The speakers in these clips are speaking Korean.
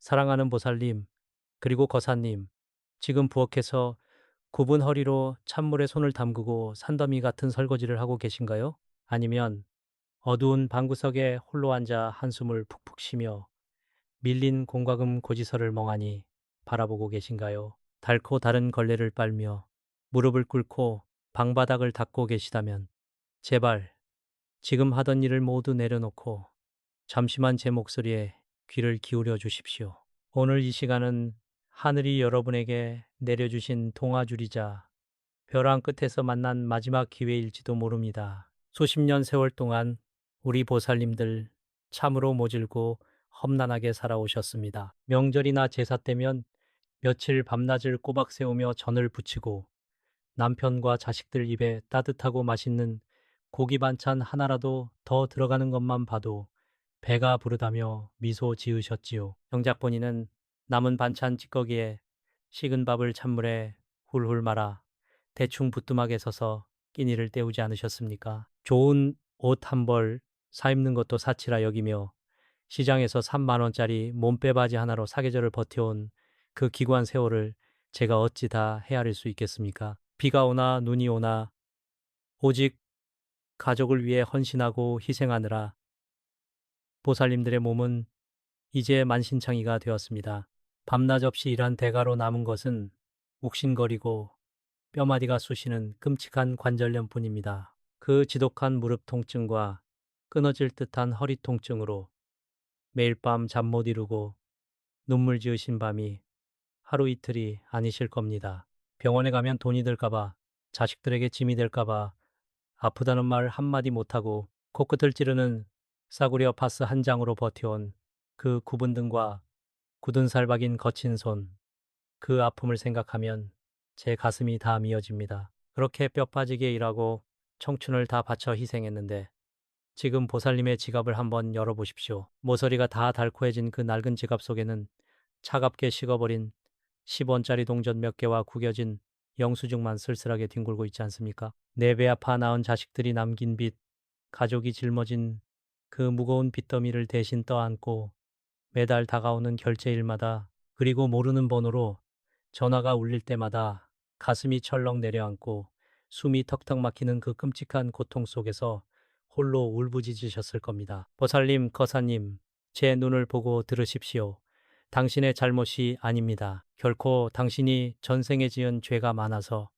사랑하는 보살님, 그리고 거사님, 지금 부엌에서 굽은 허리로 찬물에 손을 담그고 산더미 같은 설거지를 하고 계신가요? 아니면 어두운 방구석에 홀로 앉아 한숨을 푹푹 쉬며 밀린 공과금 고지서를 멍하니 바라보고 계신가요? 닳고 다른 걸레를 빨며 무릎을 꿇고 방바닥을 닦고 계시다면 제발 지금 하던 일을 모두 내려놓고 잠시만 제 목소리에 귀를 기울여 주십시오. 오늘 이 시간은 하늘이 여러분에게 내려주신 동화줄이자 벼랑 끝에서 만난 마지막 기회일지도 모릅니다. 수십 년 세월 동안 우리 보살님들 참으로 모질고 험난하게 살아오셨습니다. 명절이나 제사 때면 며칠 밤낮을 꼬박 세우며 전을 부치고 남편과 자식들 입에 따뜻하고 맛있는 고기 반찬 하나라도 더 들어가는 것만 봐도 배가 부르다며 미소 지으셨지요. 정작 본인은 남은 반찬 찌꺼기에 식은 밥을 찬물에 훌훌 말아 대충 부뚜막에 서서 끼니를 때우지 않으셨습니까? 좋은 옷 한 벌 사입는 것도 사치라 여기며 시장에서 3만 원짜리 몸빼 바지 하나로 사계절을 버텨온 그 기구한 세월을 제가 어찌 다 헤아릴 수 있겠습니까? 비가 오나 눈이 오나 오직 가족을 위해 헌신하고 희생하느라 보살님들의 몸은 이제 만신창이가 되었습니다. 밤낮 없이 일한 대가로 남은 것은 욱신거리고 뼈마디가 쑤시는 끔찍한 관절염뿐입니다. 그 지독한 무릎 통증과 끊어질 듯한 허리 통증으로 매일 밤 잠 못 이루고 눈물 지으신 밤이 하루 이틀이 아니실 겁니다. 병원에 가면 돈이 들까봐, 자식들에게 짐이 될까봐 아프다는 말 한마디 못하고 코끝을 찌르는 싸구려 파스 한 장으로 버텨온 그 굽은 등과 굳은 살 박인 거친 손, 그 아픔을 생각하면 제 가슴이 다 미어집니다. 그렇게 뼈 빠지게 일하고 청춘을 다 바쳐 희생했는데 지금 보살님의 지갑을 한번 열어보십시오. 모서리가 다 달코해진 그 낡은 지갑 속에는 차갑게 식어버린 10원짜리 동전 몇 개와 구겨진 영수증만 쓸쓸하게 뒹굴고 있지 않습니까? 내 배 아파 낳은 자식들이 남긴 빚, 가족이 짊어진 그 무거운 빚더미를 대신 떠안고 매달 다가오는 결제일마다 그리고 모르는 번호로 전화가 울릴 때마다 가슴이 철렁 내려앉고 숨이 턱턱 막히는 그 끔찍한 고통 속에서 홀로 울부짖으셨을 겁니다. 보살님, 거사님, 제 눈을 보고 들으십시오. 당신의 잘못이 아닙니다. 결코 당신이 전생에 지은 죄가 많아서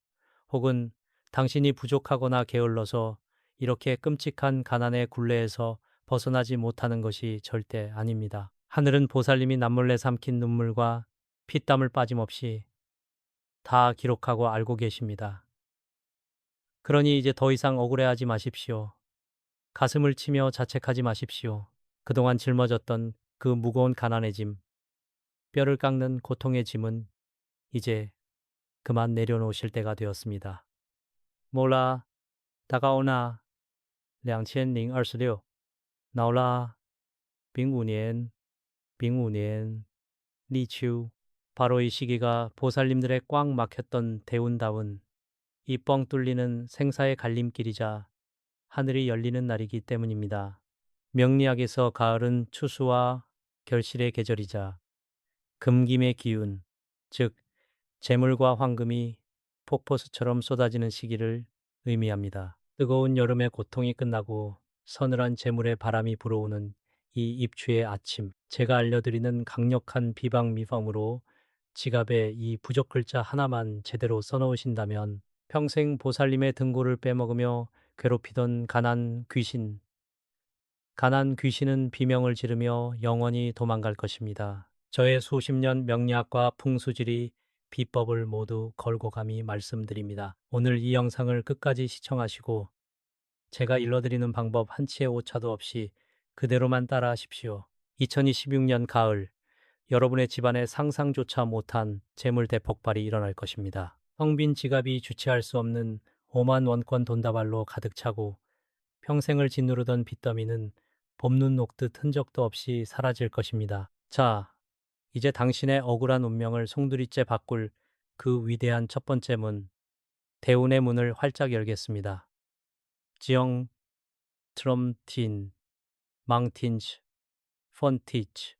혹은 당신이 부족하거나 게을러서 이렇게 끔찍한 가난의 굴레에서 벗어나지 못하는 것이 절대 아닙니다. 하늘은 보살님이 남몰래 삼킨 눈물과 피땀을 빠짐없이 다 기록하고 알고 계십니다. 그러니 이제 더 이상 억울해하지 마십시오. 가슴을 치며 자책하지 마십시오. 그동안 짊어졌던 그 무거운 가난의 짐, 뼈를 깎는 고통의 짐은 이제 그만 내려놓으실 때가 되었습니다. 몰라, 다가오나, 2026, 나올라, 빙우년, 빙우년, 리추. 바로 이 시기가 보살님들의 꽉 막혔던 대운다운 이 뻥 뚫리는 생사의 갈림길이자 하늘이 열리는 날이기 때문입니다. 명리학에서 가을은 추수와 결실의 계절이자 금김의 기운, 즉 재물과 황금이 폭포수처럼 쏟아지는 시기를 의미합니다. 뜨거운 여름의 고통이 끝나고 서늘한 재물의 바람이 불어오는 이 입추의 아침, 제가 알려드리는 강력한 비방 미범으로 지갑에 이 부적 글자 하나만 제대로 써놓으신다면 평생 보살님의 등골을 빼먹으며 괴롭히던 가난 귀신은 비명을 지르며 영원히 도망갈 것입니다. 저의 수십 년 명리학과 풍수지리 비법을 모두 걸고 감히 말씀드립니다. 오늘 이 영상을 끝까지 시청하시고 제가 일러드리는 방법 한치의 오차도 없이 그대로만 따라 하십시오. 2026년 가을, 여러분의 집안에 상상조차 못한 재물 대폭발이 일어날 것입니다. 텅 빈 지갑이 주체할 수 없는 오만 원권 돈다발로 가득 차고 평생을 짓누르던 빚더미는 봄눈 녹듯 흔적도 없이 사라질 것입니다. 자, 이제 당신의 억울한 운명을 송두리째 바꿀 그 위대한 첫 번째 문, 대운의 문을 활짝 열겠습니다. 지영, 트럼틴, 망틴츠, 펀티츠.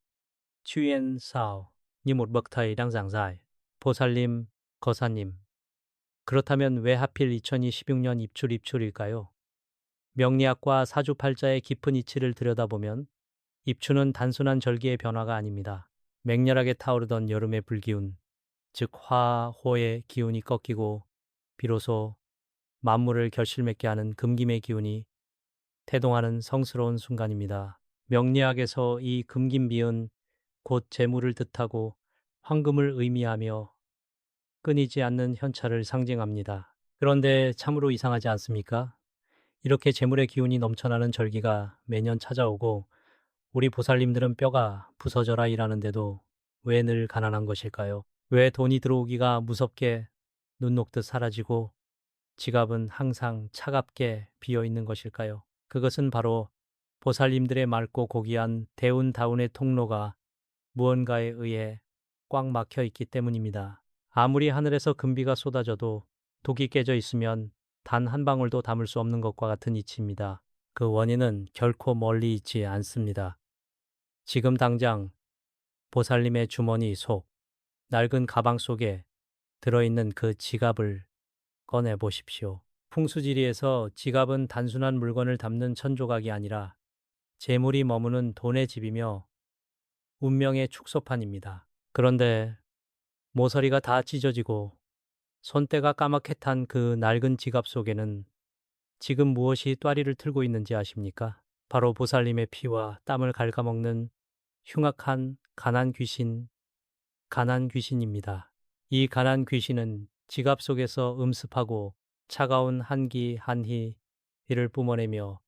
Chuyên sao, như một bậc thầy đang giảng giải. 보살님, 거사님. 그렇다면 왜 하필 2026년 입출일까요? 명리학과 사주팔자의 깊은 이치를 들여다보면 입추는 단순한 절기의 변화가 아닙니다. 맹렬하게 타오르던 여름의 불기운, 즉 화호의 기운이 꺾이고 비로소 만물을 결실맺게 하는 금김의 기운이 태동하는 성스러운 순간입니다. 명리학에서 이 금김비은 곧 재물을 뜻하고 황금을 의미하며 끊이지 않는 현찰을 상징합니다. 그런데 참으로 이상하지 않습니까? 이렇게 재물의 기운이 넘쳐나는 절기가 매년 찾아오고 우리 보살님들은 뼈가 부서져라 일하는데도 왜 늘 가난한 것일까요? 왜 돈이 들어오기가 무섭게 눈 녹듯 사라지고 지갑은 항상 차갑게 비어 있는 것일까요? 그것은 바로 보살님들의 맑고 고귀한 대운다운의 통로가 무언가에 의해 꽉 막혀 있기 때문입니다. 아무리 하늘에서 금비가 쏟아져도 독이 깨져 있으면 단 한 방울도 담을 수 없는 것과 같은 이치입니다. 그 원인은 결코 멀리 있지 않습니다. 지금 당장 보살님의 주머니 속 낡은 가방 속에 들어있는 그 지갑을 꺼내 보십시오. 풍수지리에서 지갑은 단순한 물건을 담는 천조각이 아니라 재물이 머무는 돈의 집이며 운명의 축소판입니다. 그런데 모서리가 다 찢어지고 손때가 까맣게 탄 그 낡은 지갑 속에는 지금 무엇이 또아리를 틀고 있는지 아십니까? 바로 보살님의 피와 땀을 갉아먹는 흉악한 가난 귀신입니다. 이 가난 귀신은 지갑 속에서 음습하고 차가운 한기 이를 뿜어내며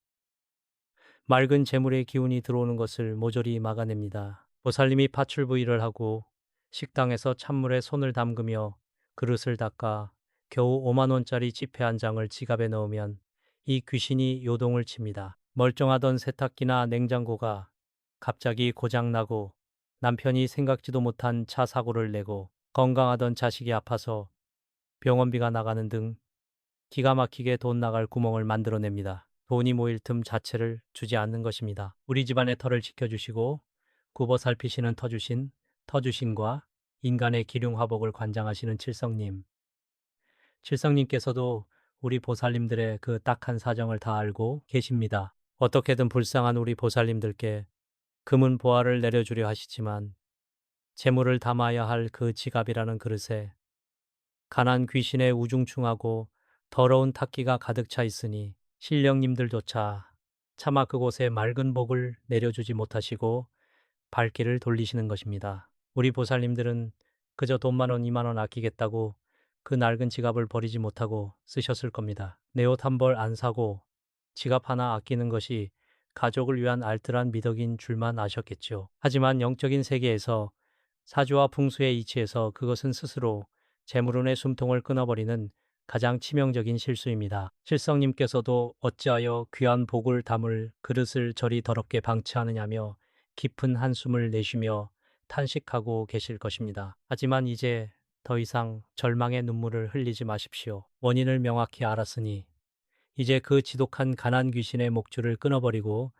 맑은 재물의 기운이 들어오는 것을 모조리 막아냅니다. 보살님이 파출부의를 하고 식당에서 찬물에 손을 담그며 그릇을 닦아 겨우 5만 원짜리 지폐 한 장을 지갑에 넣으면 이 귀신이 요동을 칩니다. 멀쩡하던 세탁기나 냉장고가 갑자기 고장나고 남편이 생각지도 못한 차 사고를 내고 건강하던 자식이 아파서 병원비가 나가는 등 기가 막히게 돈 나갈 구멍을 만들어냅니다. 돈이 모일 틈 자체를 주지 않는 것입니다. 우리 집안의 터를 지켜주시고 굽어 살피시는 터주신과 인간의 기륭화복을 관장하시는 칠성님께서도 우리 보살님들의 그 딱한 사정을 다 알고 계십니다. 어떻게든 불쌍한 우리 보살님들께 금은 보화를 내려주려 하시지만 재물을 담아야 할 그 지갑이라는 그릇에 가난 귀신의 우중충하고 더러운 탁기가 가득 차 있으니 신령님들조차 차마 그곳에 맑은 복을 내려주지 못하시고 발길을 돌리시는 것입니다. 우리 보살님들은 그저 돈 1만 원, 2만 원 아끼겠다고 그 낡은 지갑을 버리지 못하고 쓰셨을 겁니다. 내 옷 한 벌 안 사고 지갑 하나 아끼는 것이 가족을 위한 알뜰한 미덕인 줄만 아셨겠죠. 하지만 영적인 세계에서 사주와 풍수의 이치에서 그것은 스스로 재물운의 숨통을 끊어버리는 가장 치명적인 실수입니다. 실성님께서도 어찌하여 귀한 복을 담을 그릇을 저리 더럽게 방치하느냐며 깊은 한숨을 내쉬며 탄식하고 계실 것입니다. 하지만 이제 더 이상 절망의 눈물을 흘리지 마십시오. 원인을 명확히 알았으니 이제 그 지독한 가난 귀신의 목줄을 끊어버리고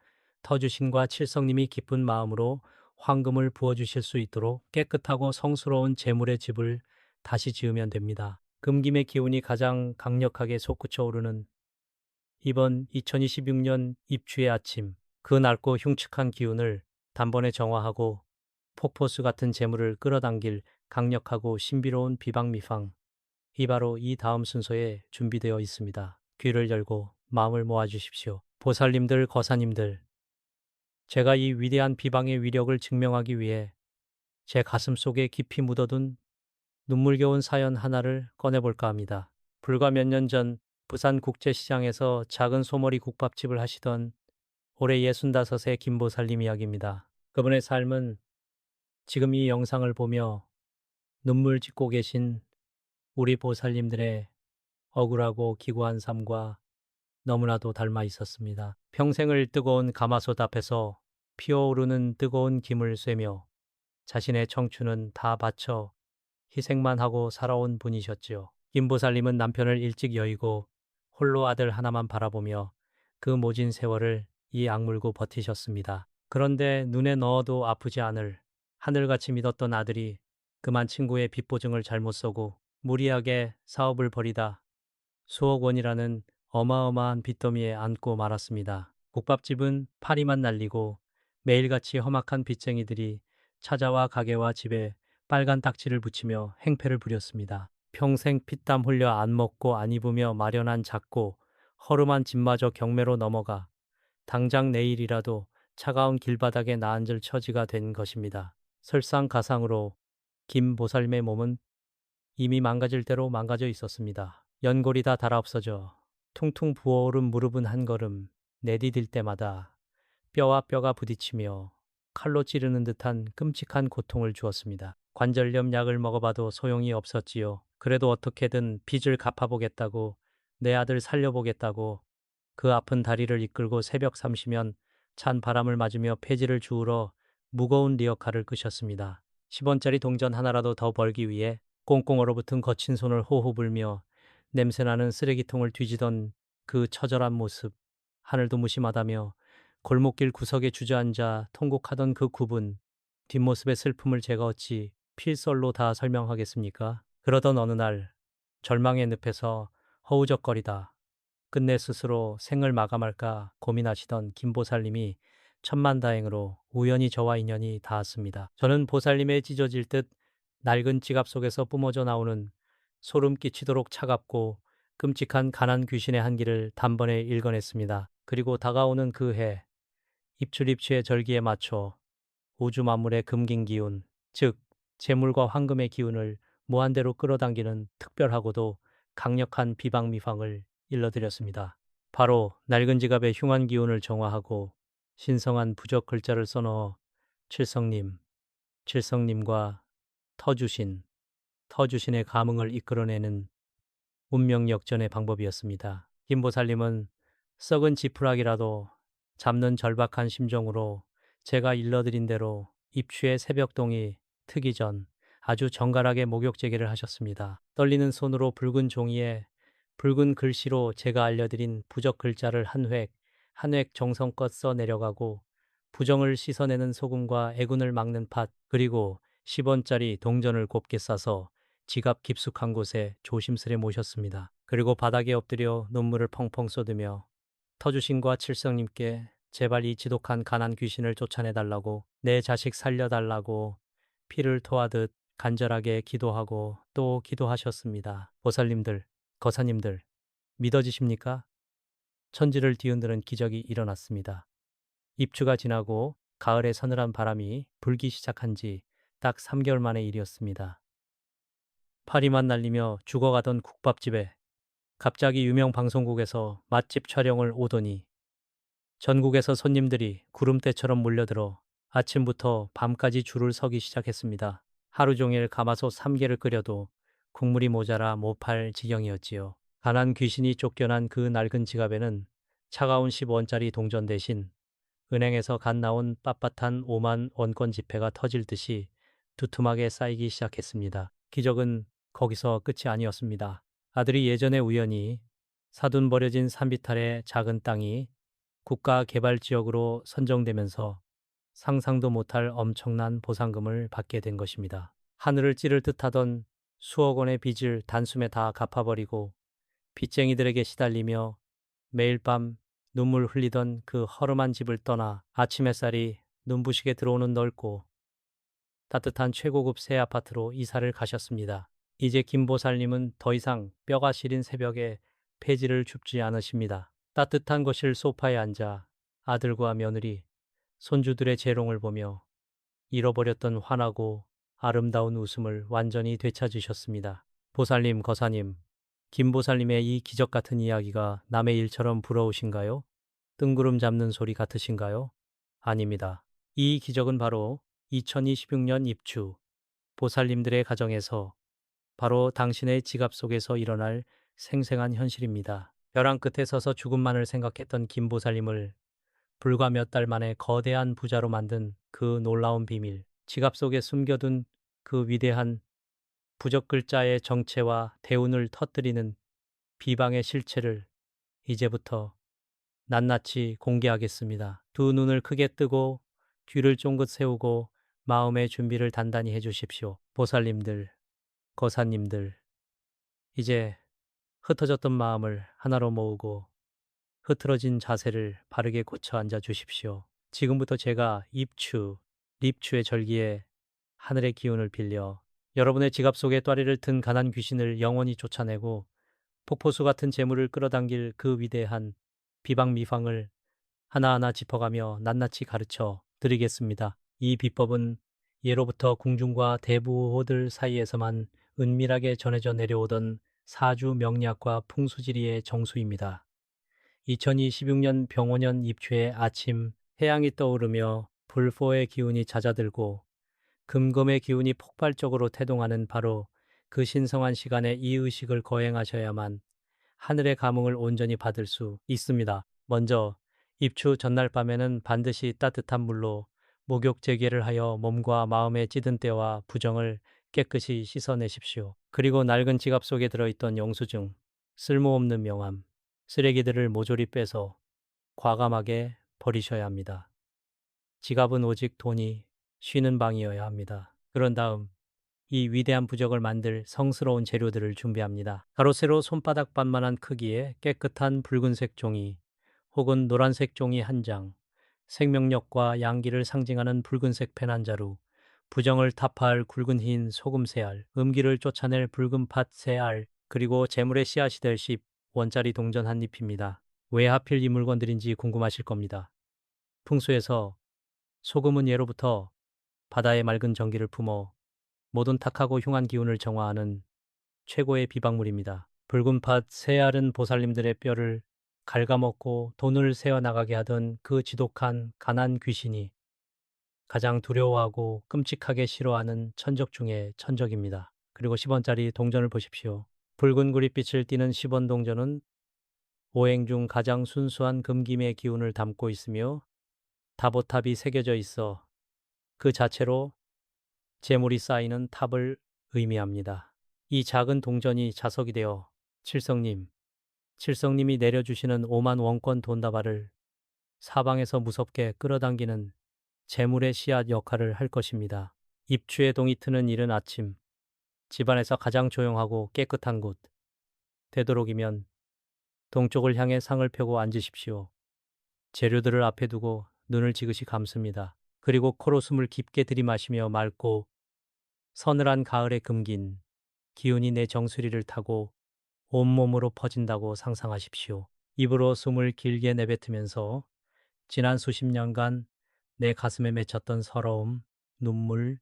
터주신과 칠성님이 기쁜 마음으로 황금을 부어주실 수 있도록 깨끗하고 성스러운 재물의 집을 다시 지으면 됩니다. 금김의 기운이 가장 강력하게 솟구쳐 오르는 이번 2026년 입추의 아침, 그 낡고 흉측한 기운을 단번에 정화하고 폭포수 같은 재물을 끌어당길 강력하고 신비로운 비방미팡, 이 바로 이 다음 순서에 준비되어 있습니다. 귀를 열고 마음을 모아주십시오. 보살님들, 거사님들, 제가 이 위대한 비방의 위력을 증명하기 위해 제 가슴 속에 깊이 묻어둔 눈물겨운 사연 하나를 꺼내볼까 합니다. 불과 몇 년 전 부산 국제시장에서 작은 소머리 국밥집을 하시던 올해 65의 김보살님 이야기입니다. 그분의 삶은 지금 이 영상을 보며 눈물 짓고 계신 우리 보살님들의 억울하고 기구한 삶과 너무나도 닮아 있었습니다. 평생을 뜨거운 가마솥 앞에서 피어오르는 뜨거운 김을 쐬며 자신의 청춘은 다 바쳐 희생만 하고 살아온 분이셨지요. 김보살님은 남편을 일찍 여의고 홀로 아들 하나만 바라보며 그 모진 세월을 이 악물고 버티셨습니다. 그런데 눈에 넣어도 아프지 않을 하늘같이 믿었던 아들이 그만 친구의 빚 보증을 잘못 써고 무리하게 사업을 벌이다 수억 원이라는 어마어마한 빚더미에 앉고 말았습니다. 국밥집은 파리만 날리고 매일같이 험악한 빚쟁이들이 찾아와 가게와 집에 빨간 딱지를 붙이며 행패를 부렸습니다. 평생 피땀 흘려 안 먹고 안 입으며 마련한 작고 허름한 집마저 경매로 넘어가 당장 내일이라도 차가운 길바닥에 나앉을 처지가 된 것입니다. 설상가상으로 김 보살님의 몸은 이미 망가질 대로 망가져 있었습니다. 연골이 다 닳아 없어져 퉁퉁 부어오른 무릎은 한 걸음 내디딜 때마다 뼈와 뼈가 부딪히며 칼로 찌르는 듯한 끔찍한 고통을 주었습니다. 관절염 약을 먹어봐도 소용이 없었지요. 그래도 어떻게든 빚을 갚아보겠다고 내 아들 살려보겠다고 그 아픈 다리를 이끌고 새벽 3시면 찬 바람을 맞으며 폐지를 주우러 무거운 리어카를 끄셨습니다. 10원짜리 동전 하나라도 더 벌기 위해 꽁꽁 얼어붙은 거친 손을 호호 불며 냄새나는 쓰레기통을 뒤지던 그 처절한 모습, 하늘도 무심하다며 골목길 구석에 주저앉아 통곡하던 그 구분, 뒷모습의 슬픔을 제가 어찌 필설로 다 설명하겠습니까? 그러던 어느 날 절망의 늪에서 허우적거리다 끝내 스스로 생을 마감할까 고민하시던 김보살님이 천만다행으로 우연히 저와 인연이 닿았습니다. 저는 보살님의 찢어질 듯 낡은 지갑 속에서 뿜어져 나오는 소름 끼치도록 차갑고 끔찍한 가난 귀신의 한기를 단번에 읽어냈습니다. 그리고 다가오는 그 해, 입출입추의 절기에 맞춰 우주 만물의 금긴 기운, 즉 재물과 황금의 기운을 무한대로 끌어당기는 특별하고도 강력한 비방미방을 일러드렸습니다. 바로 낡은 지갑의 흉한 기운을 정화하고 신성한 부적 글자를 써넣어 칠성님, 칠성님과 터주신, 터주신의 감흥을 이끌어내는 운명 역전의 방법이었습니다. 김보살님은 썩은 지푸라기라도 잡는 절박한 심정으로 제가 일러드린 대로 입추의 새벽동이 트기 전 아주 정갈하게 목욕 재개를 하셨습니다. 떨리는 손으로 붉은 종이에 붉은 글씨로 제가 알려드린 부적 글자를 한 획, 한 획 정성껏 써 내려가고 부정을 씻어내는 소금과 애군을 막는 팥, 그리고 10원짜리 동전을 곱게 싸서 지갑 깊숙한 곳에 조심스레 모셨습니다. 그리고 바닥에 엎드려 눈물을 펑펑 쏟으며 터주신과 칠성님께 제발 이 지독한 가난 귀신을 쫓아내달라고 내 자식 살려달라고 피를 토하듯 간절하게 기도하고 또 기도하셨습니다. 보살님들, 거사님들, 믿어지십니까? 천지를 뒤흔드는 기적이 일어났습니다. 입추가 지나고 가을의 서늘한 바람이 불기 시작한 지 딱 3개월 만의 일이었습니다. 파리만 날리며 죽어가던 국밥집에 갑자기 유명 방송국에서 맛집 촬영을 오더니 전국에서 손님들이 구름대처럼 몰려들어 아침부터 밤까지 줄을 서기 시작했습니다. 하루 종일 가마솥 3개를 끓여도 국물이 모자라 못 팔 지경이었지요. 가난 귀신이 쫓겨난 그 낡은 지갑에는 차가운 10원짜리 동전 대신 은행에서 갓 나온 빳빳한 5만 원권 지폐가 터질 듯이 두툼하게 쌓이기 시작했습니다. 기적은 거기서 끝이 아니었습니다. 아들이 예전에 우연히 사둔 버려진 산비탈의 작은 땅이 국가개발지역으로 선정되면서 상상도 못할 엄청난 보상금을 받게 된 것입니다. 하늘을 찌를 듯하던 수억 원의 빚을 단숨에 다 갚아버리고 빚쟁이들에게 시달리며 매일 밤 눈물 흘리던 그 허름한 집을 떠나 아침 햇살이 눈부시게 들어오는 넓고 따뜻한 최고급 새 아파트로 이사를 가셨습니다. 이제 김보살님은 더 이상 뼈가 시린 새벽에 폐지를 줍지 않으십니다. 따뜻한 거실 소파에 앉아 아들과 며느리, 손주들의 재롱을 보며 잃어버렸던 환하고 아름다운 웃음을 완전히 되찾으셨습니다. 보살님, 거사님, 김보살님의 이 기적 같은 이야기가 남의 일처럼 부러우신가요? 뜬구름 잡는 소리 같으신가요? 아닙니다. 이 기적은 바로 2026년 입추 보살님들의 가정에서 바로 당신의 지갑 속에서 일어날 생생한 현실입니다. 벼랑 끝에 서서 죽음만을 생각했던 김보살님을 불과 몇 달 만에 거대한 부자로 만든 그 놀라운 비밀, 지갑 속에 숨겨둔 그 위대한 부적 글자의 정체와 대운을 터뜨리는 비방의 실체를 이제부터 낱낱이 공개하겠습니다. 두 눈을 크게 뜨고 뒤를 쫑긋 세우고 마음의 준비를 단단히 해주십시오. 보살님들, 거사님들, 이제 흩어졌던 마음을 하나로 모으고 흐트러진 자세를 바르게 고쳐 앉아 주십시오. 지금부터 제가 입추, 립추의 절기에 하늘의 기운을 빌려 여러분의 지갑 속에 또아리를 튼 가난 귀신을 영원히 쫓아내고 폭포수 같은 재물을 끌어당길 그 위대한 비방미방을 하나하나 짚어가며 낱낱이 가르쳐 드리겠습니다. 이 비법은 예로부터 궁중과 대부호들 사이에서만 은밀하게 전해져 내려오던 사주 명리학과 풍수지리의 정수입니다. 2026년 병원년 입추의 아침 해양이 떠오르며 불포의 기운이 잦아들고 금금의 기운이 폭발적으로 태동하는 바로 그 신성한 시간에 이 의식을 거행하셔야만 하늘의 감흥을 온전히 받을 수 있습니다. 먼저 입추 전날 밤에는 반드시 따뜻한 물로 목욕 재개를 하여 몸과 마음의 찌든 때와 부정을 깨끗이 씻어내십시오. 그리고 낡은 지갑 속에 들어있던 영수증, 쓸모없는 명함, 쓰레기들을 모조리 빼서 과감하게 버리셔야 합니다. 지갑은 오직 돈이 쉬는 방이어야 합니다. 그런 다음 이 위대한 부적을 만들 성스러운 재료들을 준비합니다. 가로 세로 손바닥반만한 크기의 깨끗한 붉은색 종이 혹은 노란색 종이 한 장, 생명력과 양기를 상징하는 붉은색 펜 한 자루, 부정을 타파할 굵은 흰 소금 3알, 음기를 쫓아낼 붉은 팥 3알, 그리고 재물의 씨앗이 될 10원짜리 동전 한 잎입니다. 왜 하필 이 물건들인지 궁금하실 겁니다. 풍수에서 소금은 예로부터 바다의 맑은 전기를 품어 모든 탁하고 흉한 기운을 정화하는 최고의 비방물입니다. 붉은 팥 3알은 보살님들의 뼈를 갉아먹고 돈을 새어나가게 하던 그 지독한 가난 귀신이 가장 두려워하고 끔찍하게 싫어하는 천적 중의 천적입니다. 그리고 10원짜리 동전을 보십시오. 붉은 구릿빛을 띠는 10원 동전은 오행 중 가장 순수한 금김의 기운을 담고 있으며 다보탑이 새겨져 있어 그 자체로 재물이 쌓이는 탑을 의미합니다. 이 작은 동전이 자석이 되어 칠성님이 내려주시는 5만 원권 돈다발을 사방에서 무섭게 끌어당기는 재물의 씨앗 역할을 할 것입니다. 입추에 동이 트는 이른 아침, 집안에서 가장 조용하고 깨끗한 곳, 되도록이면 동쪽을 향해 상을 펴고 앉으십시오. 재료들을 앞에 두고 눈을 지그시 감습니다. 그리고 코로 숨을 깊게 들이마시며 맑고 서늘한 가을의 금긴 기운이 내 정수리를 타고 온몸으로 퍼진다고 상상하십시오. 입으로 숨을 길게 내뱉으면서 지난 수십 년간 내 가슴에 맺혔던 서러움, 눈물,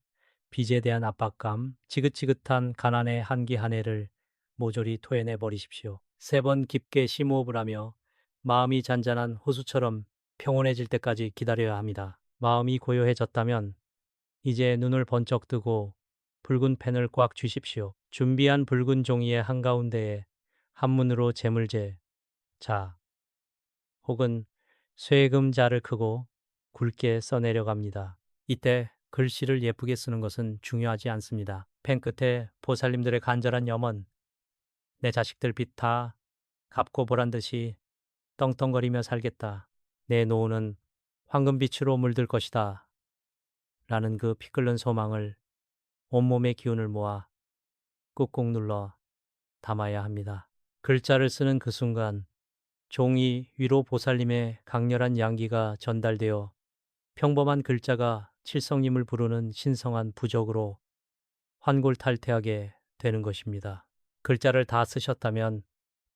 빚에 대한 압박감, 지긋지긋한 가난의 한 기 한 해를 모조리 토해내 버리십시오. 3번 깊게 심호흡을 하며 마음이 잔잔한 호수처럼 평온해질 때까지 기다려야 합니다. 마음이 고요해졌다면 이제 눈을 번쩍 뜨고 붉은 펜을 꽉 쥐십시오. 준비한 붉은 종이의 한가운데에 한문으로 재물제, 자, 혹은 쇠금자를 크고 굵게 써내려갑니다. 이때 글씨를 예쁘게 쓰는 것은 중요하지 않습니다. 펜 끝에 보살님들의 간절한 염원, 내 자식들 빚 다 갚고 보란 듯이 떵떵거리며 살겠다. 내 노후는 황금빛으로 물들 것이다. 라는 그 피 끓는 소망을 온몸의 기운을 모아 꾹꾹 눌러 담아야 합니다. 글자를 쓰는 그 순간 종이 위로 보살님의 강렬한 양기가 전달되어 평범한 글자가 칠성님을 부르는 신성한 부적으로 환골탈태하게 되는 것입니다. 글자를 다 쓰셨다면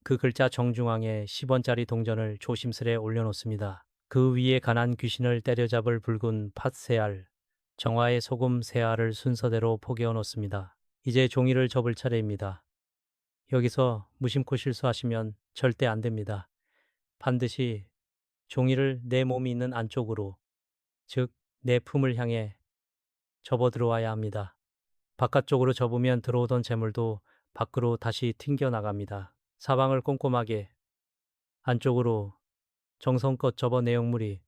그 글자 정중앙에 10원짜리 동전을 조심스레 올려놓습니다. 그 위에 가난 귀신을 때려잡을 붉은 팥 3알, 정화의 소금 3알을 순서대로 포개어 놓습니다. 이제 종이를 접을 차례입니다. 여기서 무심코 실수하시면 절대 안 됩니다. 반드시 종이를 내 몸이 있는 안쪽으로, 즉 내 품을 향해 접어 들어와야 합니다. 바깥쪽으로 접으면 들어오던 재물도 밖으로 다시 튕겨 나갑니다. 사방을 꼼꼼하게 안쪽으로 정성껏 접어 내용물이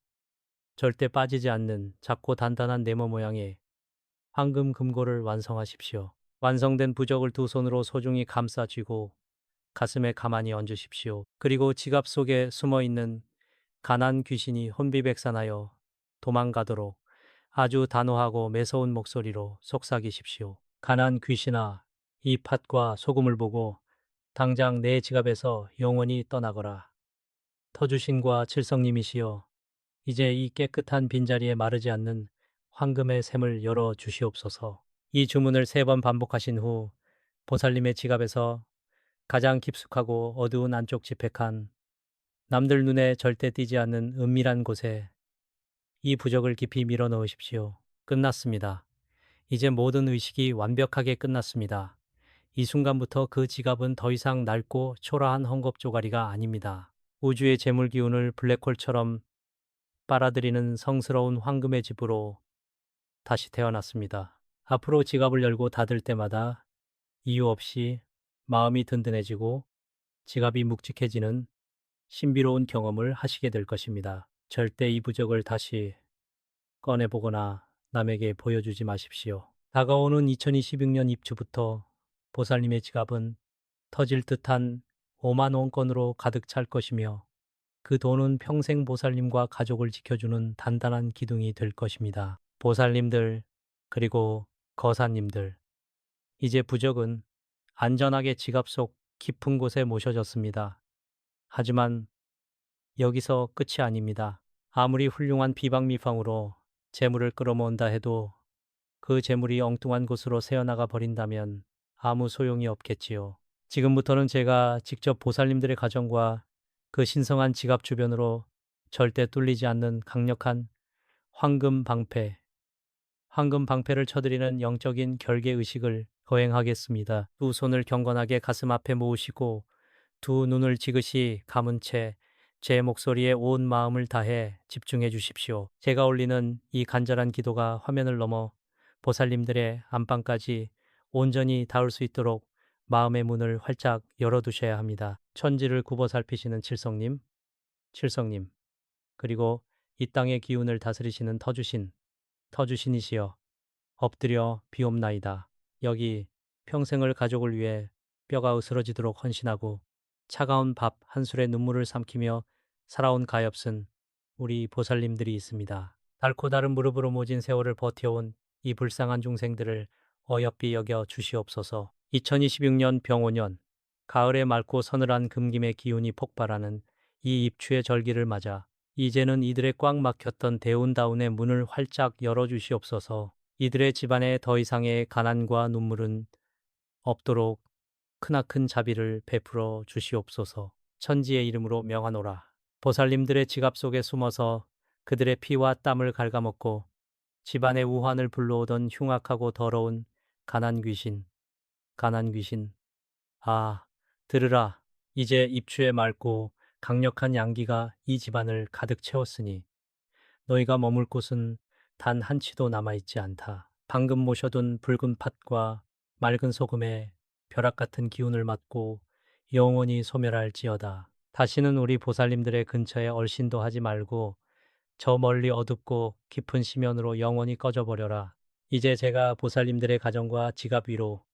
절대 빠지지 않는 작고 단단한 네모 모양의 황금 금고를 완성하십시오. 완성된 부적을 두 손으로 소중히 감싸 쥐고 가슴에 가만히 얹으십시오. 그리고 지갑 속에 숨어 있는 가난 귀신이 혼비백산하여 도망가도록 아주 단호하고 매서운 목소리로 속삭이십시오. 가난 귀신아, 이 팥과 소금을 보고 당장 내 지갑에서 영원히 떠나거라. 터주신과 칠성님이시여, 이제 이 깨끗한 빈자리에 마르지 않는 황금의 샘을 열어 주시옵소서. 이 주문을 3번 반복하신 후 보살님의 지갑에서 가장 깊숙하고 어두운 안쪽 지폐칸, 남들 눈에 절대 띄지 않는 은밀한 곳에 이 부적을 깊이 밀어 넣으십시오. 끝났습니다. 이제 모든 의식이 완벽하게 끝났습니다. 이 순간부터 그 지갑은 더 이상 낡고 초라한 헝겊 조가리가 아닙니다. 우주의 재물 기운을 블랙홀처럼 빨아들이는 성스러운 황금의 집으로 다시 태어났습니다. 앞으로 지갑을 열고 닫을 때마다 이유 없이 마음이 든든해지고 지갑이 묵직해지는 신비로운 경험을 하시게 될 것입니다. 절대 이 부적을 다시 꺼내보거나 남에게 보여주지 마십시오. 다가오는 2026년 입추부터 보살님의 지갑은 터질 듯한 5만 원권으로 가득 찰 것이며 그 돈은 평생 보살님과 가족을 지켜주는 단단한 기둥이 될 것입니다. 보살님들, 그리고 거사님들, 이제 부적은 안전하게 지갑 속 깊은 곳에 모셔졌습니다. 하지만 여기서 끝이 아닙니다. 아무리 훌륭한 비방미팡으로 재물을 끌어모은다 해도 그 재물이 엉뚱한 곳으로 새어나가 버린다면 아무 소용이 없겠지요. 지금부터는 제가 직접 보살님들의 가정과 그 신성한 지갑 주변으로 절대 뚫리지 않는 강력한 황금 방패를 쳐드리는 영적인 결계 의식을 거행하겠습니다. 두 손을 경건하게 가슴 앞에 모으시고 두 눈을 지그시 감은 채 제 목소리에 온 마음을 다해 집중해 주십시오. 제가 올리는 이 간절한 기도가 화면을 넘어 보살님들의 안방까지 온전히 닿을 수 있도록 마음의 문을 활짝 열어두셔야 합니다. 천지를 굽어 살피시는 칠성님, 그리고 이 땅의 기운을 다스리시는 터주신이시여, 엎드려 비옵나이다. 여기 평생을 가족을 위해 뼈가 으스러지도록 헌신하고 차가운 밥 한 술에 눈물을 삼키며 살아온 가엾은 우리 보살님들이 있습니다. 달고 다른 무릎으로 모진 세월을 버텨온 이 불쌍한 중생들을 어여삐 여겨 주시옵소서. 2026년 병오년, 가을에 맑고 서늘한 금김의 기운이 폭발하는 이 입추의 절기를 맞아 이제는 이들의 꽉 막혔던 대운다운의 문을 활짝 열어주시옵소서. 이들의 집안에 더 이상의 가난과 눈물은 없도록 크나큰 자비를 베풀어 주시옵소서. 천지의 이름으로 명하노라. 보살님들의 지갑 속에 숨어서 그들의 피와 땀을 갉아먹고 집안의 우환을 불러오던 흉악하고 더러운 가난 귀신. 아, 들으라. 이제 입추에 맑고 강력한 양기가 이 집안을 가득 채웠으니 너희가 머물 곳은 단 한치도 남아있지 않다. 방금 모셔둔 붉은 팥과 맑은 소금에 벼락 같은 기운을 맡고 영원히 소멸할지어다. 다시는 우리 보살님들의 근처에 얼씬도 하지 말고 저 멀리 어둡고 깊은 심연으로 영원히 꺼져버려라. 이제 제가 보살님들의 가정과 지갑 위로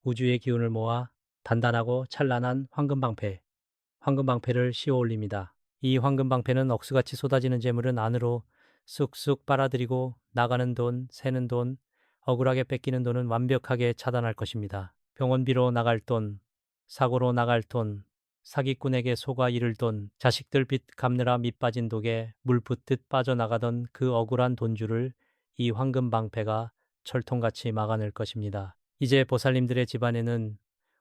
우주의 기운을 모아 단단하고 찬란한 황금방패를 씌워 올립니다. 이 황금방패는 억수같이 쏟아지는 재물은 안으로 쑥쑥 빨아들이고 나가는 돈, 새는 돈, 억울하게 뺏기는 돈은 완벽하게 차단할 것입니다. 병원비로 나갈 돈, 사고로 나갈 돈, 사기꾼에게 속아 잃을 돈, 자식들 빚 갚느라 밑 빠진 독에 물 붓듯 빠져나가던 그 억울한 돈줄을 이 황금방패가 철통같이 막아낼 것입니다. 이제 보살님들의 집안에는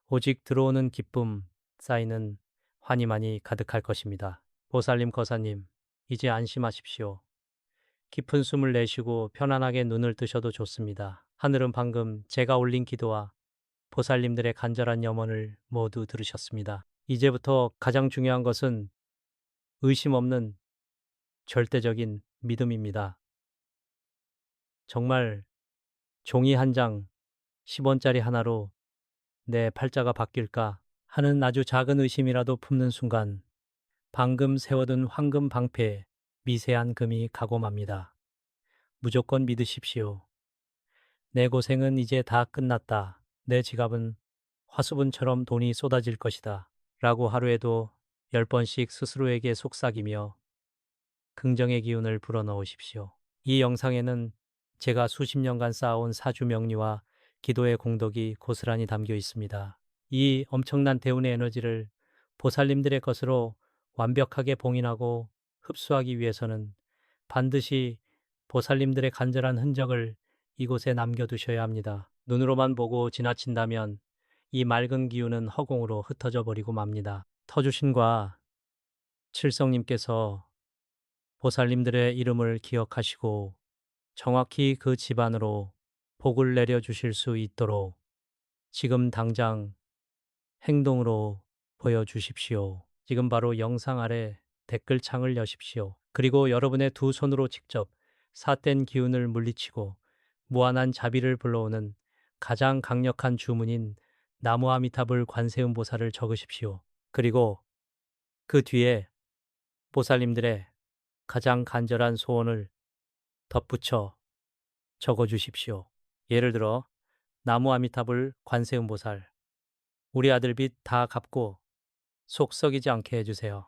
오직 들어오는 기쁨, 쌓이는 환희만이 가득할 것입니다. 보살님, 거사님, 이제 안심하십시오. 깊은 숨을 내쉬고 편안하게 눈을 뜨셔도 좋습니다. 하늘은 방금 제가 올린 기도와 보살님들의 간절한 염원을 모두 들으셨습니다. 이제부터 가장 중요한 것은 의심 없는 절대적인 믿음입니다. 정말 종이 한 장, 10원짜리 하나로 내 팔자가 바뀔까 하는 아주 작은 의심이라도 품는 순간 방금 세워둔 황금 방패에 미세한 금이 가고 맙니다. 무조건 믿으십시오. 내 고생은 이제 다 끝났다. 내 지갑은 화수분처럼 돈이 쏟아질 것이다. 라고 하루에도 10번씩 스스로에게 속삭이며 긍정의 기운을 불어넣으십시오. 이 영상에는 제가 수십 년간 쌓아온 사주 명리와 기도의 공덕이 고스란히 담겨 있습니다. 이 엄청난 대운의 에너지를 보살님들의 것으로 완벽하게 봉인하고 흡수하기 위해서는 반드시 보살님들의 간절한 흔적을 이곳에 남겨두셔야 합니다. 눈으로만 보고 지나친다면 이 맑은 기운은 허공으로 흩어져 버리고 맙니다. 터주신과 칠성님께서 보살님들의 이름을 기억하시고 정확히 그 집안으로 복을 내려주실 수 있도록 지금 당장 행동으로 보여주십시오. 지금 바로 영상 아래 댓글창을 여십시오. 그리고 여러분의 두 손으로 직접 삿된 기운을 물리치고 무한한 자비를 불러오는 가장 강력한 주문인 나무 아미타불 관세음 보살을 적으십시오. 그리고 그 뒤에 보살님들의 가장 간절한 소원을 덧붙여 적어주십시오. 예를 들어 나무 아미타불 관세음 보살, 우리 아들 빚 다 갚고 속 썩이지 않게 해주세요.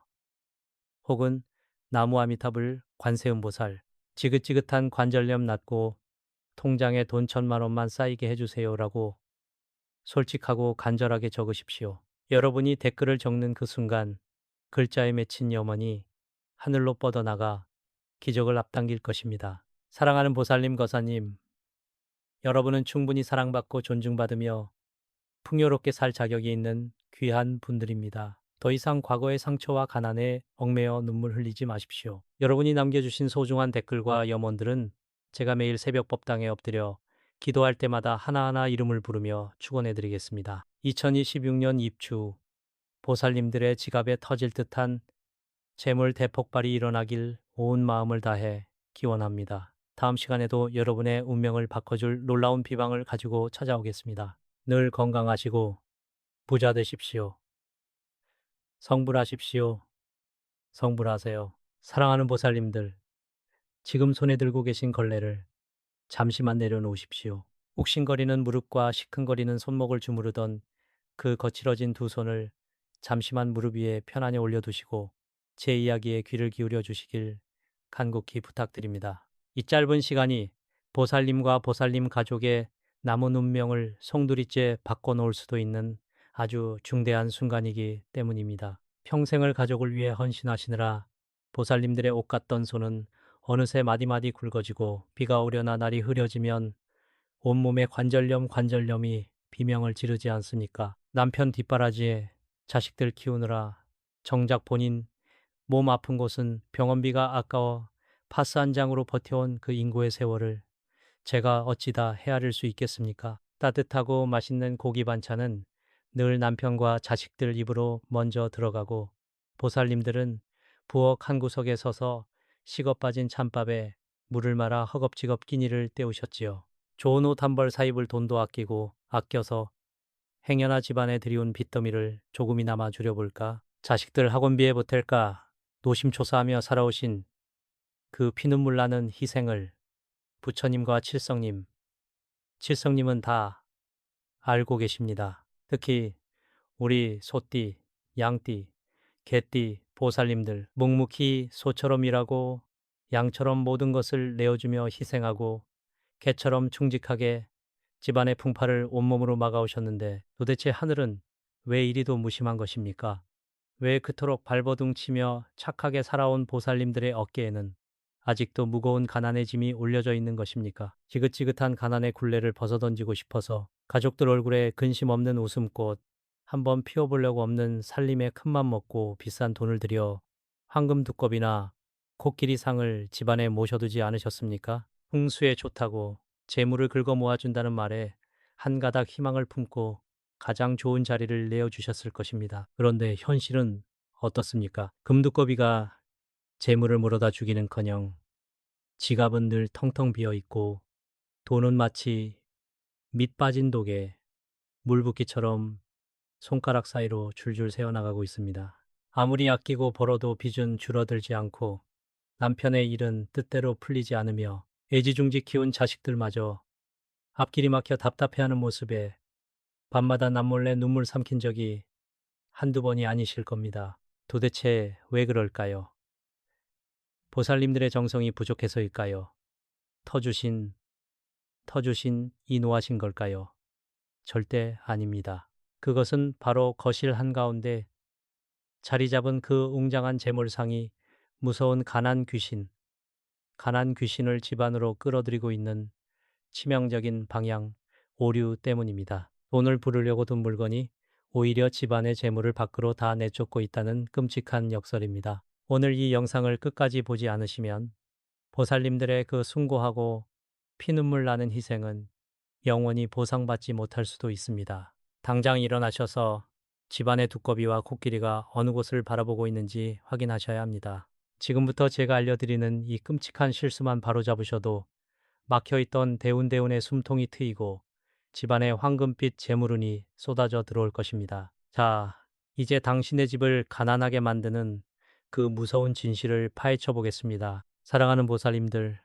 혹은 나무 아미타불 관세음 보살, 지긋지긋한 관절염 낫고 통장에 돈 1,000만 원만 쌓이게 해주세요라고 솔직하고 간절하게 적으십시오. 여러분이 댓글을 적는 그 순간 글자에 맺힌 염원이 하늘로 뻗어나가 기적을 앞당길 것입니다. 사랑하는 보살님 거사님, 여러분은 충분히 사랑받고 존중받으며 풍요롭게 살 자격이 있는 귀한 분들입니다. 더 이상 과거의 상처와 가난에 얽매여 눈물 흘리지 마십시오. 여러분이 남겨주신 소중한 댓글과 염원들은 제가 매일 새벽 법당에 엎드려 기도할 때마다 하나하나 이름을 부르며 축원해드리겠습니다. 2026년 입추 보살님들의 지갑에 터질 듯한 재물 대폭발이 일어나길 온 마음을 다해 기원합니다. 다음 시간에도 여러분의 운명을 바꿔줄 놀라운 비방을 가지고 찾아오겠습니다. 늘 건강하시고 부자 되십시오. 성불하십시오. 성불하세요. 사랑하는 보살님들, 지금 손에 들고 계신 걸레를 잠시만 내려놓으십시오. 욱신거리는 무릎과 시큰거리는 손목을 주무르던 그 거칠어진 두 손을 잠시만 무릎 위에 편안히 올려두시고 제 이야기에 귀를 기울여 주시길 간곡히 부탁드립니다. 이 짧은 시간이 보살님과 보살님 가족의 남은 운명을 송두리째 바꿔놓을 수도 있는 아주 중대한 순간이기 때문입니다. 평생을 가족을 위해 헌신하시느라 보살님들의 옷 같던 손은 어느새 마디마디 굵어지고 비가 오려나 날이 흐려지면 온몸에 관절염이 비명을 지르지 않습니까? 남편 뒷바라지에 자식들 키우느라 정작 본인 몸 아픈 곳은 병원비가 아까워 파스 한 장으로 버텨온 그 인고의 세월을 제가 어찌 다 헤아릴 수 있겠습니까? 따뜻하고 맛있는 고기 반찬은 늘 남편과 자식들 입으로 먼저 들어가고 보살님들은 부엌 한 구석에 서서 식어 빠진 찬밥에 물을 말아 허겁지겁 끼니를 때우셨지요. 좋은 옷 한 벌 사 입을 돈도 아껴서 행여나 집안에 들이온 빚더미를 조금이나마 줄여볼까? 자식들 학원비에 보탤까? 노심초사하며 살아오신 그 피눈물 나는 희생을 부처님과 칠성님은 다 알고 계십니다. 특히 우리 소띠, 양띠, 개띠, 보살님들 묵묵히 소처럼 일하고 양처럼 모든 것을 내어주며 희생하고 개처럼 충직하게 집안의 풍파를 온몸으로 막아오셨는데 도대체 하늘은 왜 이리도 무심한 것입니까? 왜 그토록 발버둥치며 착하게 살아온 보살님들의 어깨에는 아직도 무거운 가난의 짐이 올려져 있는 것입니까? 지긋지긋한 가난의 굴레를 벗어던지고 싶어서 가족들 얼굴에 근심 없는 웃음꽃, 한번 피워보려고 없는 살림에 큰맘 먹고 비싼 돈을 들여 황금 두꺼비나 코끼리상을 집안에 모셔두지 않으셨습니까? 풍수에 좋다고 재물을 긁어 모아준다는 말에 한 가닥 희망을 품고 가장 좋은 자리를 내어주셨을 것입니다. 그런데 현실은 어떻습니까? 금두꺼비가 재물을 물어다 주기는커녕 지갑은 늘 텅텅 비어 있고 돈은 마치 밑 빠진 독에 물붓기처럼 손가락 사이로 줄줄 새어나가고 있습니다. 아무리 아끼고 벌어도 빚은 줄어들지 않고 남편의 일은 뜻대로 풀리지 않으며 애지중지 키운 자식들마저 앞길이 막혀 답답해하는 모습에 밤마다 남몰래 눈물 삼킨 적이 한두 번이 아니실 겁니다. 도대체 왜 그럴까요? 보살님들의 정성이 부족해서일까요? 터주신 터주신 이노하신 걸까요? 절대 아닙니다. 그것은 바로 거실 한가운데 자리 잡은 그 웅장한 재물상이 무서운 가난 귀신을 집안으로 끌어들이고 있는 치명적인 방향, 오류 때문입니다. 돈을 부르려고 둔 물건이 오히려 집안의 재물을 밖으로 다 내쫓고 있다는 끔찍한 역설입니다. 오늘 이 영상을 끝까지 보지 않으시면 보살님들의 그 숭고하고 피눈물 나는 희생은 영원히 보상받지 못할 수도 있습니다. 당장 일어나셔서 집안의 두꺼비와 코끼리가 어느 곳을 바라보고 있는지 확인하셔야 합니다. 지금부터 제가 알려드리는 이 끔찍한 실수만 바로잡으셔도 막혀있던 대운대운의 숨통이 트이고 집안에 황금빛 재물운이 쏟아져 들어올 것입니다. 자, 이제 당신의 집을 가난하게 만드는 그 무서운 진실을 파헤쳐 보겠습니다. 사랑하는 보살님들,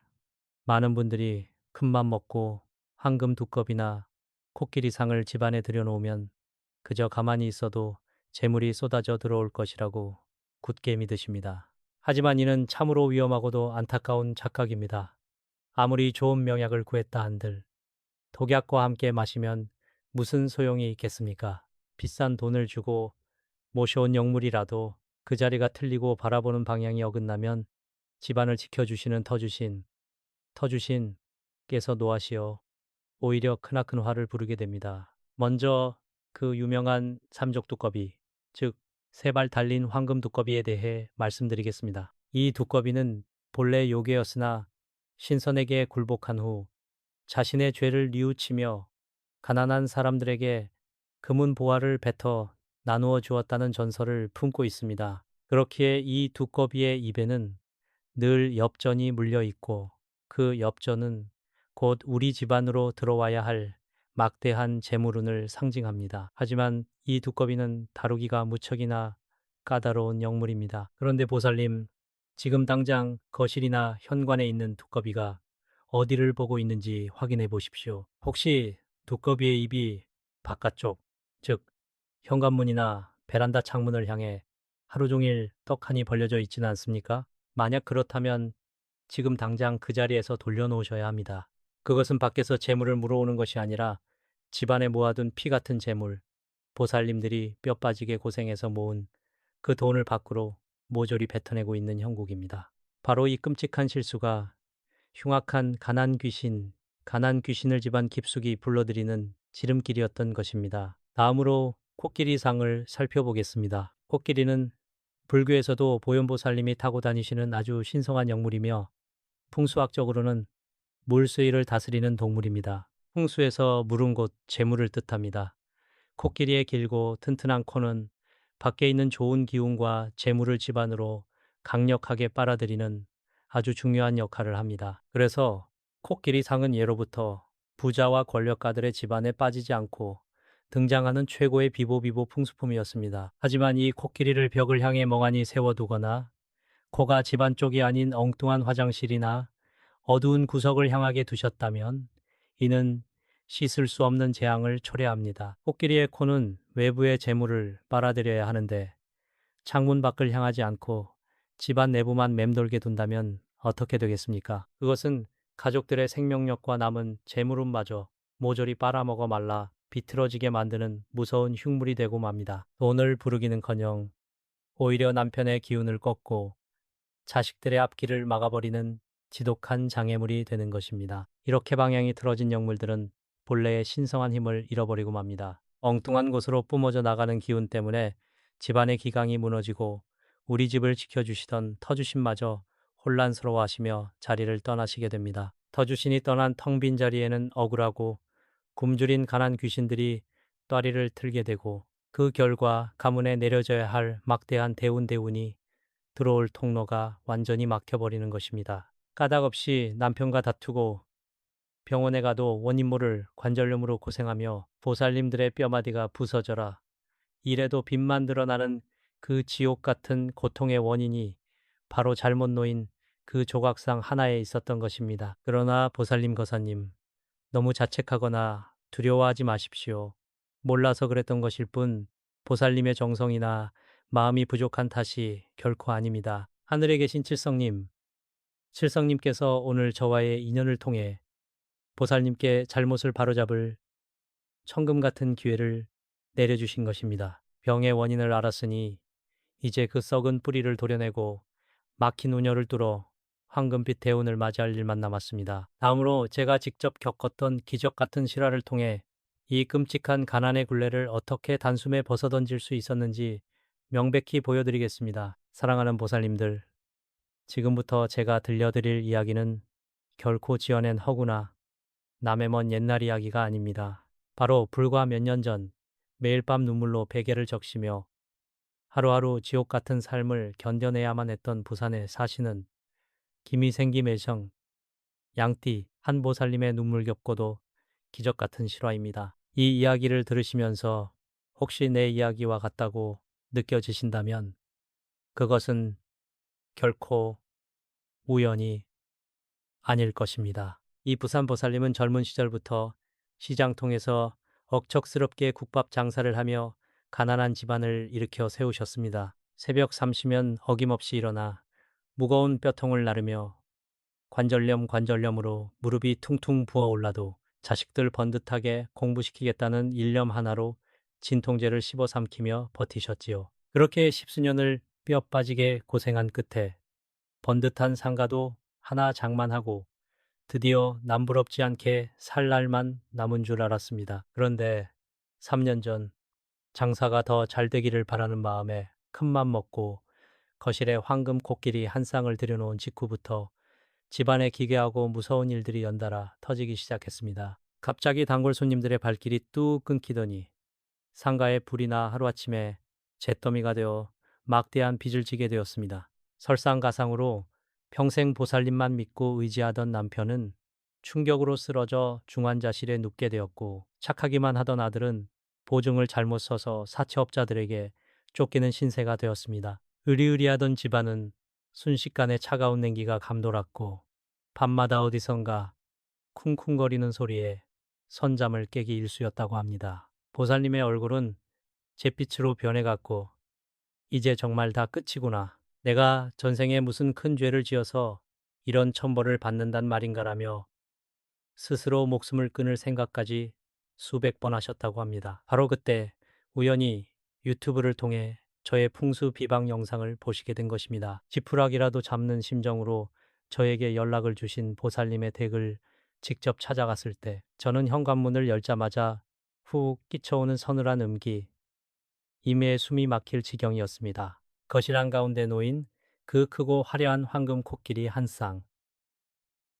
많은 분들이 큰맘 먹고 황금 두꺼비나 코끼리상을 집안에 들여놓으면 그저 가만히 있어도 재물이 쏟아져 들어올 것이라고 굳게 믿으십니다. 하지만 이는 참으로 위험하고도 안타까운 착각입니다. 아무리 좋은 명약을 구했다 한들 독약과 함께 마시면 무슨 소용이 있겠습니까? 비싼 돈을 주고 모셔온 영물이라도 그 자리가 틀리고 바라보는 방향이 어긋나면 집안을 지켜주시는 터주신께서 노하시어 오히려 크나큰 화를 부르게 됩니다. 먼저 그 유명한 삼족두꺼비, 즉 세 발 달린 황금 두꺼비에 대해 말씀드리겠습니다. 이 두꺼비는 본래 요괴였으나 신선에게 굴복한 후 자신의 죄를 뉘우치며 가난한 사람들에게 금은 보화를 뱉어 나누어 주었다는 전설을 품고 있습니다. 그렇기에 이 두꺼비의 입에는 늘 엽전이 물려 있고 그 엽전은 곧 우리 집안으로 들어와야 할 막대한 재물운을 상징합니다. 하지만 이 두꺼비는 다루기가 무척이나 까다로운 영물입니다. 그런데 보살님, 지금 당장 거실이나 현관에 있는 두꺼비가 어디를 보고 있는지 확인해 보십시오. 혹시 두꺼비의 입이 바깥쪽, 즉 현관문이나 베란다 창문을 향해 하루 종일 떡하니 벌려져 있지는 않습니까? 만약 그렇다면 지금 당장 그 자리에서 돌려놓으셔야 합니다. 그것은 밖에서 재물을 물어오는 것이 아니라 집안에 모아둔 피 같은 재물, 보살님들이 뼈 빠지게 고생해서 모은 그 돈을 밖으로 모조리 뱉어내고 있는 형국입니다. 바로 이 끔찍한 실수가 흉악한 가난 귀신을 집안 깊숙이 불러들이는 지름길이었던 것입니다. 다음으로 코끼리상을 살펴보겠습니다. 코끼리는 불교에서도 보현보살님이 타고 다니시는 아주 신성한 영물이며 풍수학적으로는 물수위를 다스리는 동물입니다. 풍수에서 물은 곳 재물을 뜻합니다. 코끼리의 길고 튼튼한 코는 밖에 있는 좋은 기운과 재물을 집안으로 강력하게 빨아들이는 아주 중요한 역할을 합니다. 그래서 코끼리상은 예로부터 부자와 권력가들의 집안에 빠지지 않고 등장하는 최고의 비보비보 풍수품이었습니다. 하지만 이 코끼리를 벽을 향해 멍하니 세워두거나 코가 집안 쪽이 아닌 엉뚱한 화장실이나 어두운 구석을 향하게 두셨다면 이는 씻을 수 없는 재앙을 초래합니다. 코끼리의 코는 외부의 재물을 빨아들여야 하는데 창문 밖을 향하지 않고 집안 내부만 맴돌게 둔다면 어떻게 되겠습니까? 그것은 가족들의 생명력과 남은 재물운마저 모조리 빨아먹어 말라 비틀어지게 만드는 무서운 흉물이 되고 맙니다. 돈을 부르기는커녕 오히려 남편의 기운을 꺾고 자식들의 앞길을 막아버리는 지독한 장애물이 되는 것입니다. 이렇게 방향이 틀어진 영물들은 본래의 신성한 힘을 잃어버리고 맙니다. 엉뚱한 곳으로 뿜어져 나가는 기운 때문에 집안의 기강이 무너지고 우리 집을 지켜주시던 터주신마저 혼란스러워하시며 자리를 떠나시게 됩니다. 터주신이 떠난 텅 빈 자리에는 억울하고 굶주린 가난 귀신들이 또리를 틀게 되고 그 결과 가문에 내려져야 할 막대한 대운이 들어올 통로가 완전히 막혀버리는 것입니다. 까닭없이 남편과 다투고 병원에 가도 원인 모를 관절염으로 고생하며 보살님들의 뼈마디가 부서져라. 이래도 빚만 늘어나는 그 지옥 같은 고통의 원인이 바로 잘못 놓인 그 조각상 하나에 있었던 것입니다. 그러나 보살님 거사님, 너무 자책하거나 두려워하지 마십시오. 몰라서 그랬던 것일 뿐 보살님의 정성이나 마음이 부족한 탓이 결코 아닙니다. 하늘에 계신 칠성님께서 오늘 저와의 인연을 통해 보살님께 잘못을 바로잡을 천금 같은 기회를 내려주신 것입니다. 병의 원인을 알았으니 이제 그 썩은 뿌리를 도려내고 막힌 운혈을 뚫어 황금빛 대운을 맞이할 일만 남았습니다. 다음으로 제가 직접 겪었던 기적 같은 실화를 통해 이 끔찍한 가난의 굴레를 어떻게 단숨에 벗어던질 수 있었는지 명백히 보여드리겠습니다. 사랑하는 보살님들, 지금부터 제가 들려드릴 이야기는 결코 지어낸 허구나 남의 먼 옛날 이야기가 아닙니다. 바로 불과 몇 년 전 매일 밤 눈물로 베개를 적시며 하루하루 지옥 같은 삶을 견뎌내야만 했던 부산에 사시는 김희생기 매성 양띠 한 보살님의 눈물겹고도 기적 같은 실화입니다. 이 이야기를 들으시면서 혹시 내 이야기와 같다고 느껴지신다면 그것은 결코 우연이 아닐 것입니다. 이 부산 보살님은 젊은 시절부터 시장통에서 억척스럽게 국밥 장사를 하며 가난한 집안을 일으켜 세우셨습니다. 새벽 3시면 어김없이 일어나 무거운 뼈통을 나르며 관절염으로 무릎이 퉁퉁 부어올라도 자식들 번듯하게 공부시키겠다는 일념 하나로 진통제를 씹어 삼키며 버티셨지요. 그렇게 십수년을 뼈 빠지게 고생한 끝에 번듯한 상가도 하나 장만하고 드디어 남부럽지 않게 살 날만 남은 줄 알았습니다. 그런데 3년 전 장사가 더 잘 되기를 바라는 마음에 큰맘 먹고 거실에 황금 코끼리 한 쌍을 들여놓은 직후부터 집안에 기괴하고 무서운 일들이 연달아 터지기 시작했습니다. 갑자기 단골 손님들의 발길이 뚝 끊기더니 상가에 불이 나 하루아침에 잿더미가 되어 막대한 빚을 지게 되었습니다. 설상가상으로 평생 보살님만 믿고 의지하던 남편은 충격으로 쓰러져 중환자실에 눕게 되었고 착하기만 하던 아들은 보증을 잘못 써서 사채업자들에게 쫓기는 신세가 되었습니다. 의리의리하던 집안은 순식간에 차가운 냉기가 감돌았고 밤마다 어디선가 쿵쿵거리는 소리에 선잠을 깨기 일쑤였다고 합니다. 보살님의 얼굴은 잿빛으로 변해갔고 이제 정말 다 끝이구나. 내가 전생에 무슨 큰 죄를 지어서 이런 천벌을 받는단 말인가라며 스스로 목숨을 끊을 생각까지 수백 번 하셨다고 합니다. 바로 그때 우연히 유튜브를 통해 저의 풍수 비방 영상을 보시게 된 것입니다. 지푸라기라도 잡는 심정으로 저에게 연락을 주신 보살님의 댁을 직접 찾아갔을 때 저는 현관문을 열자마자 훅 끼쳐오는 서늘한 음기, 임의의 숨이 막힐 지경이었습니다. 거실 한가운데 놓인 그 크고 화려한 황금 코끼리 한 쌍.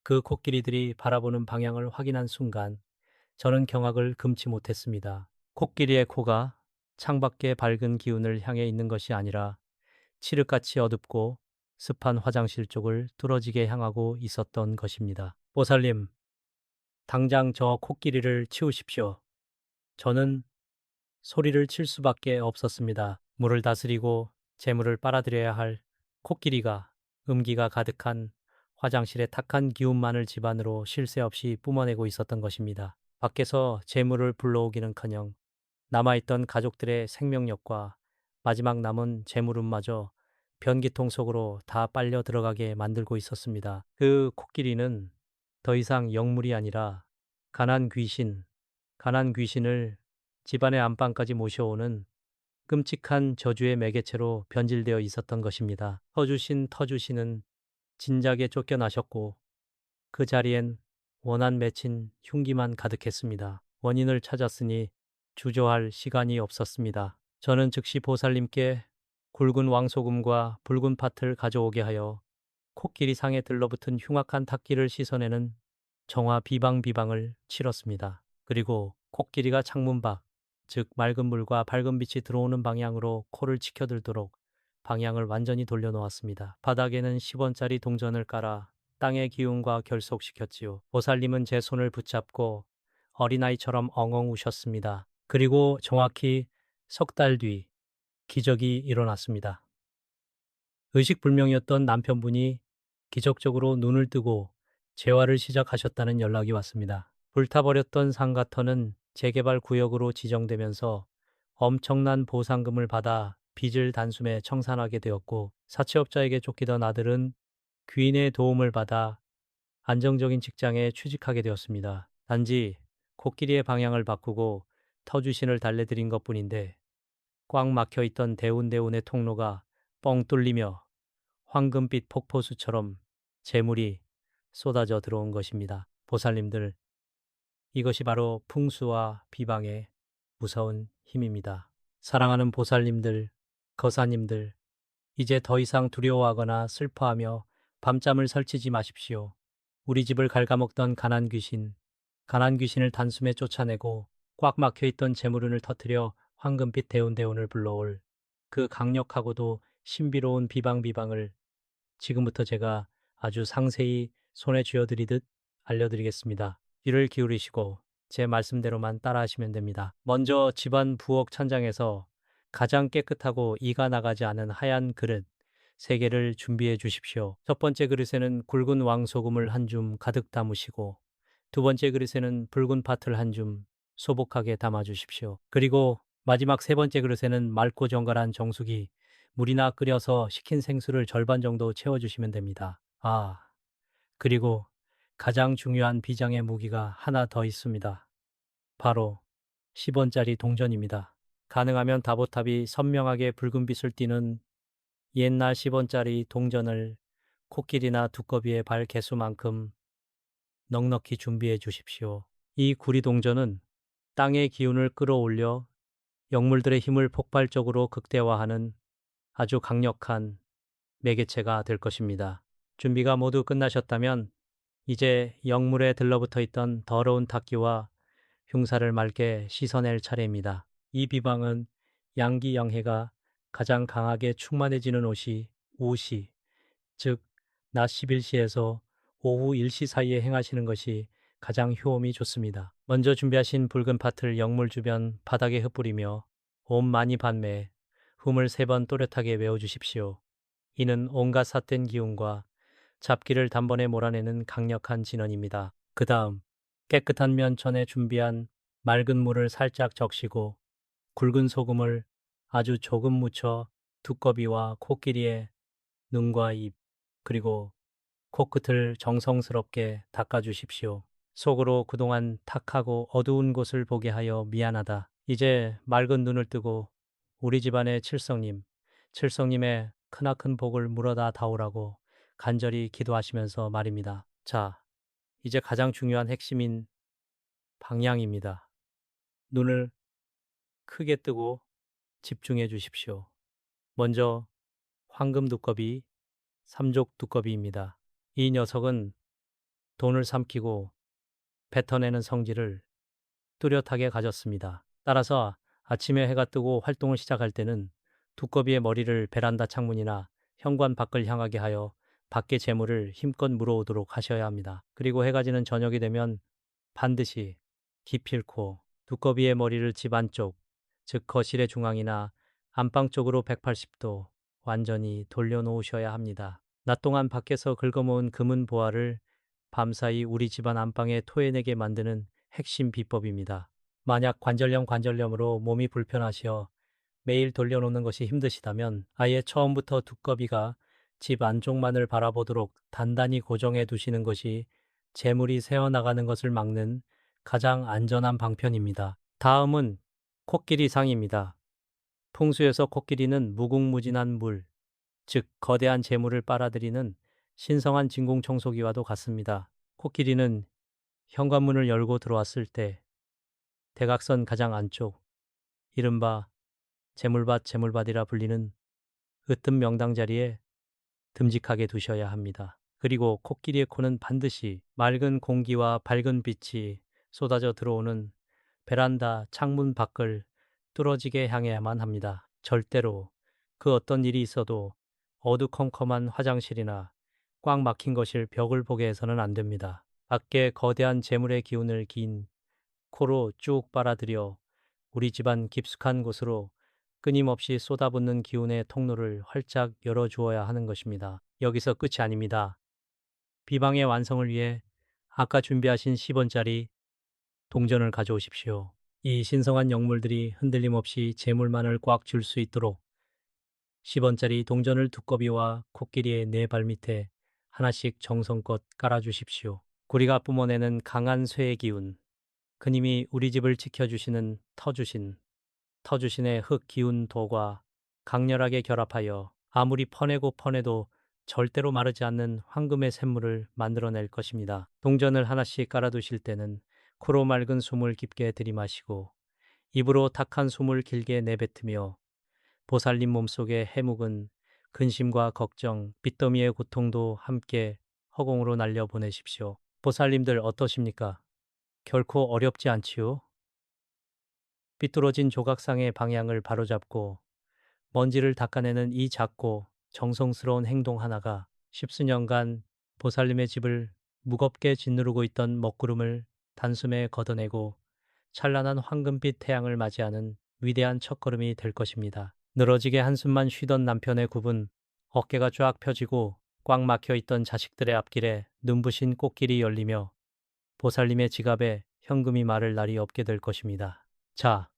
그 코끼리들이 바라보는 방향을 확인한 순간 저는 경악을 금치 못했습니다. 코끼리의 코가 창밖의 밝은 기운을 향해 있는 것이 아니라 칠흑같이 어둡고 습한 화장실 쪽을 뚫어지게 향하고 있었던 것입니다. 보살님, 당장 저 코끼리를 치우십시오. 저는 소리를 칠 수밖에 없었습니다. 물을 다스리고 재물을 빨아들여야 할 코끼리가 음기가 가득한 화장실의 탁한 기운만을 집안으로 쉴 새 없이 뿜어내고 있었던 것입니다. 밖에서 재물을 불러오기는커녕 남아있던 가족들의 생명력과 마지막 남은 재물운마저 변기통 속으로 다 빨려 들어가게 만들고 있었습니다. 그 코끼리는 더 이상 영물이 아니라 가난 귀신을 집안의 안방까지 모셔오는 끔찍한 저주의 매개체로 변질되어 있었던 것입니다. 터주신은 진작에 쫓겨나셨고 그 자리엔 원한 맺힌 흉기만 가득했습니다. 원인을 찾았으니 주저할 시간이 없었습니다. 저는 즉시 보살님께 굵은 왕소금과 붉은 팥을 가져오게 하여 코끼리 상에 들러붙은 흉악한 탁기를 씻어내는 정화 비방을 치렀습니다. 그리고 코끼리가 창문 밖, 즉 맑은 물과 밝은 빛이 들어오는 방향으로 코를 치켜들도록 방향을 완전히 돌려놓았습니다. 바닥에는 10원짜리 동전을 깔아 땅의 기운과 결속시켰지요. 보살님은 제 손을 붙잡고 어린아이처럼 엉엉 우셨습니다. 그리고 정확히 석 달 뒤 기적이 일어났습니다. 의식불명이었던 남편분이 기적적으로 눈을 뜨고 재활을 시작하셨다는 연락이 왔습니다. 불타버렸던 상가터는 재개발 구역으로 지정되면서 엄청난 보상금을 받아 빚을 단숨에 청산하게 되었고 사채업자에게 쫓기던 아들은 귀인의 도움을 받아 안정적인 직장에 취직하게 되었습니다. 단지 코끼리의 방향을 바꾸고 터주신을 달래드린 것뿐인데 꽉 막혀 있던 대운대운의 통로가 뻥 뚫리며 황금빛 폭포수처럼 재물이 쏟아져 들어온 것입니다. 보살님들, 이것이 바로 풍수와 비방의 무서운 힘입니다. 사랑하는 보살님들, 거사님들, 이제 더 이상 두려워하거나 슬퍼하며 밤잠을 설치지 마십시오. 우리 집을 갉아먹던 가난 귀신을 단숨에 쫓아내고 꽉 막혀 있던 재물운을 터뜨려 황금빛 대운대운을 불러올 그 강력하고도 신비로운 비방을 지금부터 제가 아주 상세히 손에 쥐어드리듯 알려드리겠습니다. 귀를 기울이시고 제 말씀대로만 따라하시면 됩니다. 먼저 집안 부엌 천장에서 가장 깨끗하고 이가 나가지 않은 하얀 그릇 3개를 준비해 주십시오. 첫 번째 그릇에는 굵은 왕소금을 한 줌 가득 담으시고 두 번째 그릇에는 붉은 파틀 한 줌 소복하게 담아 주십시오. 그리고 마지막 세 번째 그릇에는 맑고 정갈한 정수기, 물이나 끓여서 식힌 생수를 절반 정도 채워주시면 됩니다. 그리고 가장 중요한 비장의 무기가 하나 더 있습니다. 바로 10원짜리 동전입니다. 가능하면 다보탑이 선명하게 붉은 빛을 띠는 옛날 10원짜리 동전을 코끼리나 두꺼비의 발 개수만큼 넉넉히 준비해 주십시오. 이 구리 동전은 땅의 기운을 끌어올려 영물들의 힘을 폭발적으로 극대화하는 아주 강력한 매개체가 될 것입니다. 준비가 모두 끝나셨다면 이제 영물에 들러붙어 있던 더러운 탁기와 흉사를 맑게 씻어낼 차례입니다. 이 비방은 양기양해가 가장 강하게 충만해지는 오시, 즉 낮 11시에서 오후 1시 사이에 행하시는 것이 가장 효험이 좋습니다. 먼저 준비하신 붉은 팥을 영물 주변 바닥에 흩뿌리며 옴 마니 padme 훔을 3번 또렷하게 외워주십시오. 이는 온갖 삿된 기운과 잡기를 단번에 몰아내는 강력한 진원입니다. 그 다음 깨끗한 면천에 준비한 맑은 물을 살짝 적시고 굵은 소금을 아주 조금 묻혀 두꺼비와 코끼리의 눈과 입 그리고 코끝을 정성스럽게 닦아주십시오. 속으로 그동안 탁하고 어두운 곳을 보게 하여 미안하다. 이제 맑은 눈을 뜨고 우리 집안의 칠성님의 크나큰 복을 물어다 다오라고 간절히 기도하시면서 말입니다. 자, 이제 가장 중요한 핵심인 방향입니다. 눈을 크게 뜨고 집중해 주십시오. 먼저 황금 두꺼비, 삼족 두꺼비입니다. 이 녀석은 돈을 삼키고 뱉어내는 성질을 뚜렷하게 가졌습니다. 따라서 아침에 해가 뜨고 활동을 시작할 때는 두꺼비의 머리를 베란다 창문이나 현관 밖을 향하게 하여 밖의 재물을 힘껏 물어오도록 하셔야 합니다. 그리고 해가 지는 저녁이 되면 반드시 기필코 두꺼비의 머리를 집 안쪽, 즉 거실의 중앙이나 안방 쪽으로 180도 완전히 돌려놓으셔야 합니다. 낮 동안 밖에서 긁어모은 금은 보화를 밤사이 우리 집안 안방에 토해내게 만드는 핵심 비법입니다. 만약 관절염으로 몸이 불편하시어 매일 돌려놓는 것이 힘드시다면 아예 처음부터 두꺼비가 집 안쪽만을 바라보도록 단단히 고정해 두시는 것이 재물이 새어나가는 것을 막는 가장 안전한 방편입니다. 다음은 코끼리상입니다. 풍수에서 코끼리는 무궁무진한 물, 즉 거대한 재물을 빨아들이는 신성한 진공청소기와도 같습니다. 코끼리는 현관문을 열고 들어왔을 때 대각선 가장 안쪽, 이른바 재물밭이라 불리는 으뜸 명당 자리에 듬직하게 두셔야 합니다. 그리고 코끼리의 코는 반드시 맑은 공기와 밝은 빛이 쏟아져 들어오는 베란다 창문 밖을 뚫어지게 향해야만 합니다. 절대로 그 어떤 일이 있어도 어두컴컴한 화장실이나 꽉 막힌 거실 벽을 보게 해서는 안 됩니다. 밖에 거대한 재물의 기운을 긴 코로 쭉 빨아들여 우리 집안 깊숙한 곳으로 끊임없이 쏟아붓는 기운의 통로를 활짝 열어주어야 하는 것입니다. 여기서 끝이 아닙니다. 비방의 완성을 위해 아까 준비하신 10원짜리 동전을 가져오십시오. 이 신성한 영물들이 흔들림 없이 재물만을 꽉 줄 수 있도록 10원짜리 동전을 두꺼비와 코끼리의 네 발밑에 하나씩 정성껏 깔아주십시오. 구리가 뿜어내는 강한 쇠의 기운, 그님이 우리 집을 지켜주시는 터주신의 흙 기운 도가 강렬하게 결합하여 아무리 퍼내고 퍼내도 절대로 마르지 않는 황금의 샘물을 만들어낼 것입니다. 동전을 하나씩 깔아두실 때는 코로 맑은 숨을 깊게 들이마시고 입으로 탁한 숨을 길게 내뱉으며 보살님 몸속의 해묵은 근심과 걱정, 빚더미의 고통도 함께 허공으로 날려보내십시오. 보살님들 어떠십니까? 결코 어렵지 않지요? 삐뚤어진 조각상의 방향을 바로잡고 먼지를 닦아내는 이 작고 정성스러운 행동 하나가 십수년간 보살님의 집을 무겁게 짓누르고 있던 먹구름을 단숨에 걷어내고 찬란한 황금빛 태양을 맞이하는 위대한 첫걸음이 될 것입니다. 늘어지게 한숨만 쉬던 남편의 굽은 어깨가 쫙 펴지고 꽉 막혀 있던 자식들의 앞길에 눈부신 꽃길이 열리며 보살님의 지갑에 현금이 마를 날이 없게 될 것입니다. 자,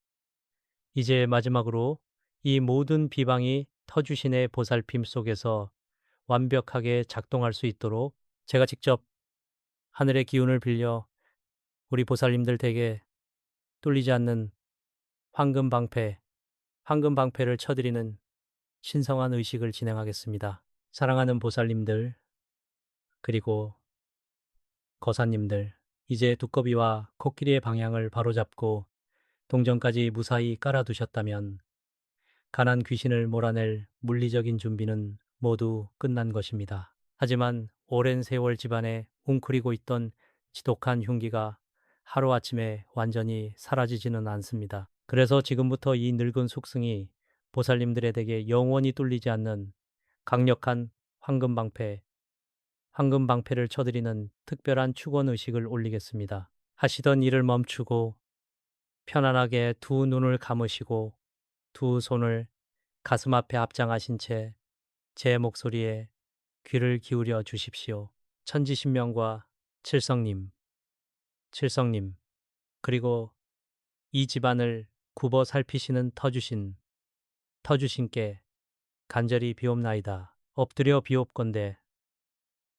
이제 마지막으로 이 모든 비방이 터주신의 보살핌 속에서 완벽하게 작동할 수 있도록 제가 직접 하늘의 기운을 빌려 우리 보살님들 댁에 뚫리지 않는 황금 방패를 쳐드리는 신성한 의식을 진행하겠습니다. 사랑하는 보살님들, 그리고 거사님들, 이제 두꺼비와 코끼리의 방향을 바로잡고 동전까지 무사히 깔아두셨다면 가난 귀신을 몰아낼 물리적인 준비는 모두 끝난 것입니다. 하지만 오랜 세월 집안에 웅크리고 있던 지독한 흉기가 하루아침에 완전히 사라지지는 않습니다. 그래서 지금부터 이 늙은 숙승이 보살님들의 댁에 영원히 뚫리지 않는 강력한 황금방패를 쳐드리는 특별한 축원의식을 올리겠습니다. 하시던 일을 멈추고 편안하게 두 눈을 감으시고 두 손을 가슴 앞에 앞장하신 채 제 목소리에 귀를 기울여 주십시오. 천지신명과 칠성님, 그리고 이 집안을 굽어 살피시는 터주신께 간절히 비옵나이다. 엎드려 비옵건대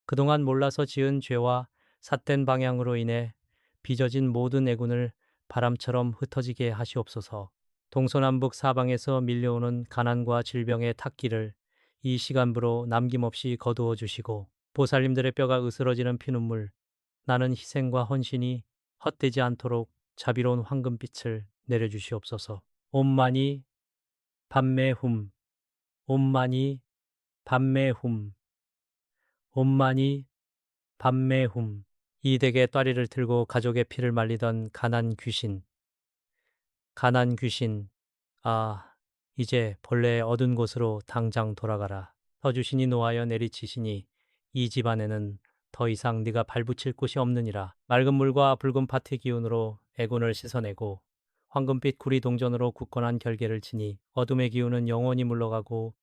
그동안 몰라서 지은 죄와 삿된 방향으로 인해 빚어진 모든 애군을 바람처럼 흩어지게 하시옵소서. 동서남북 사방에서 밀려오는 가난과 질병의 탁기를 이 시간부로 남김없이 거두어 주시고 보살님들의 뼈가 으스러지는 피눈물, 나는 희생과 헌신이 헛되지 않도록 자비로운 황금빛을 내려주시옵소서. 옴마니 밤매훔, 옴마니 밤매훔, 옴마니 밤매훔. 이 댁의 또리를 틀고 가족의 피를 말리던 가난 귀신, 아, 이제 본래의 어두운 곳으로 당장 돌아가라. 터주신이 노하여 내리치시니 이 집안에는 더 이상 네가 발붙일 곳이 없느니라. 맑은 물과 붉은 밭의 기운으로 애군을 씻어내고 황금빛 구리 동전으로 굳건한 결계를 치니 어둠의 기운은 영원히 물러가고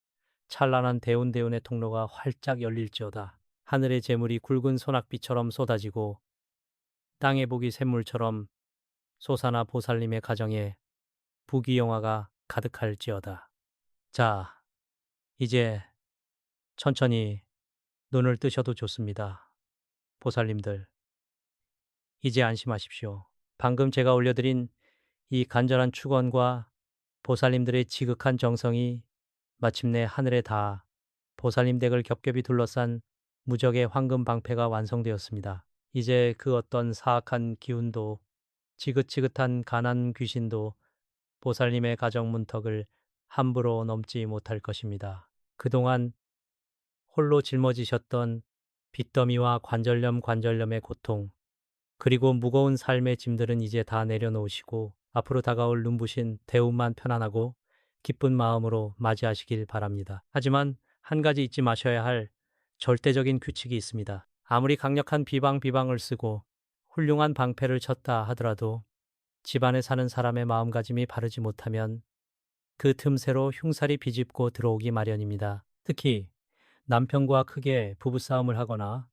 찬란한 대운대운의 통로가 활짝 열릴지어다. 하늘의 재물이 굵은 소낙비처럼 쏟아지고 땅의 복이 샘물처럼 솟아나 보살님의 가정에 부귀영화가 가득할지어다. 자, 이제 천천히 눈을 뜨셔도 좋습니다. 보살님들, 이제 안심하십시오. 방금 제가 올려드린 이 간절한 축원과 보살님들의 지극한 정성이 마침내 하늘에 닿아 보살님 댁을 겹겹이 둘러싼 무적의 황금 방패가 완성되었습니다. 이제 그 어떤 사악한 기운도 지긋지긋한 가난 귀신도 보살님의 가정 문턱을 함부로 넘지 못할 것입니다. 그동안 홀로 짊어지셨던 빚더미와 관절염의 고통, 그리고 무거운 삶의 짐들은 이제 다 내려놓으시고 앞으로 다가올 눈부신 대운만 편안하고 기쁜 마음으로 맞이하시길 바랍니다. 하지만 한 가지 잊지 마셔야 할 절대적인 규칙이 있습니다. 아무리 강력한 비방을 쓰고 훌륭한 방패를 쳤다 하더라도 집안에 사는 사람의 마음가짐이 바르지 못하면 그 틈새로 흉살이 비집고 들어오기 마련입니다. 특히 남편과 크게 부부싸움을 하거나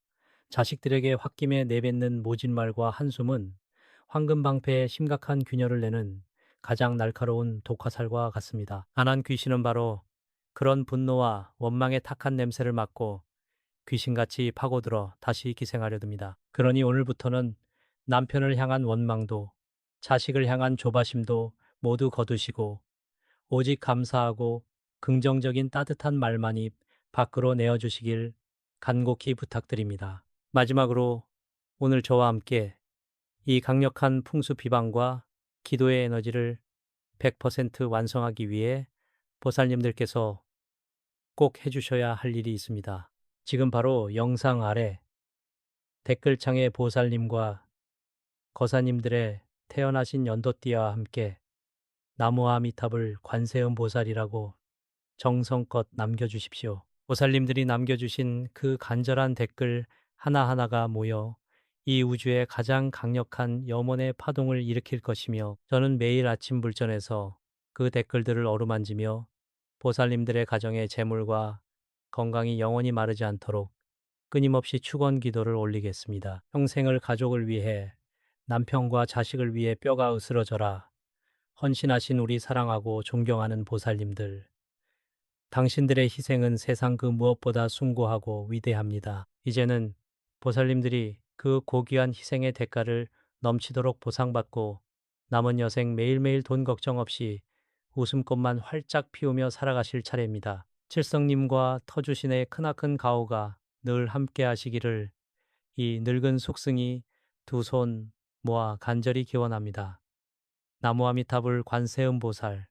자식들에게 홧김에 내뱉는 모진말과 한숨은 황금방패에 심각한 균열을 내는 가장 날카로운 독화살과 같습니다. 가난 귀신은 바로 그런 분노와 원망의 탁한 냄새를 맡고 귀신같이 파고들어 다시 기생하려 듭니다. 그러니 오늘부터는 남편을 향한 원망도, 자식을 향한 조바심도 모두 거두시고 오직 감사하고 긍정적인 따뜻한 말만 입 밖으로 내어주시길 간곡히 부탁드립니다. 마지막으로 오늘 저와 함께 이 강력한 풍수 비방과 기도의 에너지를 100% 완성하기 위해 보살님들께서 꼭 해주셔야 할 일이 있습니다. 지금 바로 영상 아래 댓글창에 보살님과 거사님들의 태어나신 연도띠와 함께 나무아미탑을 관세음 보살이라고 정성껏 남겨주십시오. 보살님들이 남겨주신 그 간절한 댓글 하나하나가 모여 이 우주의 가장 강력한 염원의 파동을 일으킬 것이며 저는 매일 아침 불전에서 그 댓글들을 어루만지며 보살님들의 가정의 재물과 건강이 영원히 마르지 않도록 끊임없이 축원 기도를 올리겠습니다. 평생을 가족을 위해 남편과 자식을 위해 뼈가 으스러져라. 헌신하신 우리 사랑하고 존경하는 보살님들. 당신들의 희생은 세상 그 무엇보다 숭고하고 위대합니다. 이제는 보살님들이 그 고귀한 희생의 대가를 넘치도록 보상받고 남은 여생 매일매일 돈 걱정 없이 웃음꽃만 활짝 피우며 살아가실 차례입니다. 칠성님과 터주신의 크나큰 가오가 늘 함께 하시기를 이 늙은 숙승이 두 손 모아 간절히 기원합니다. 나무아미타불 관세음보살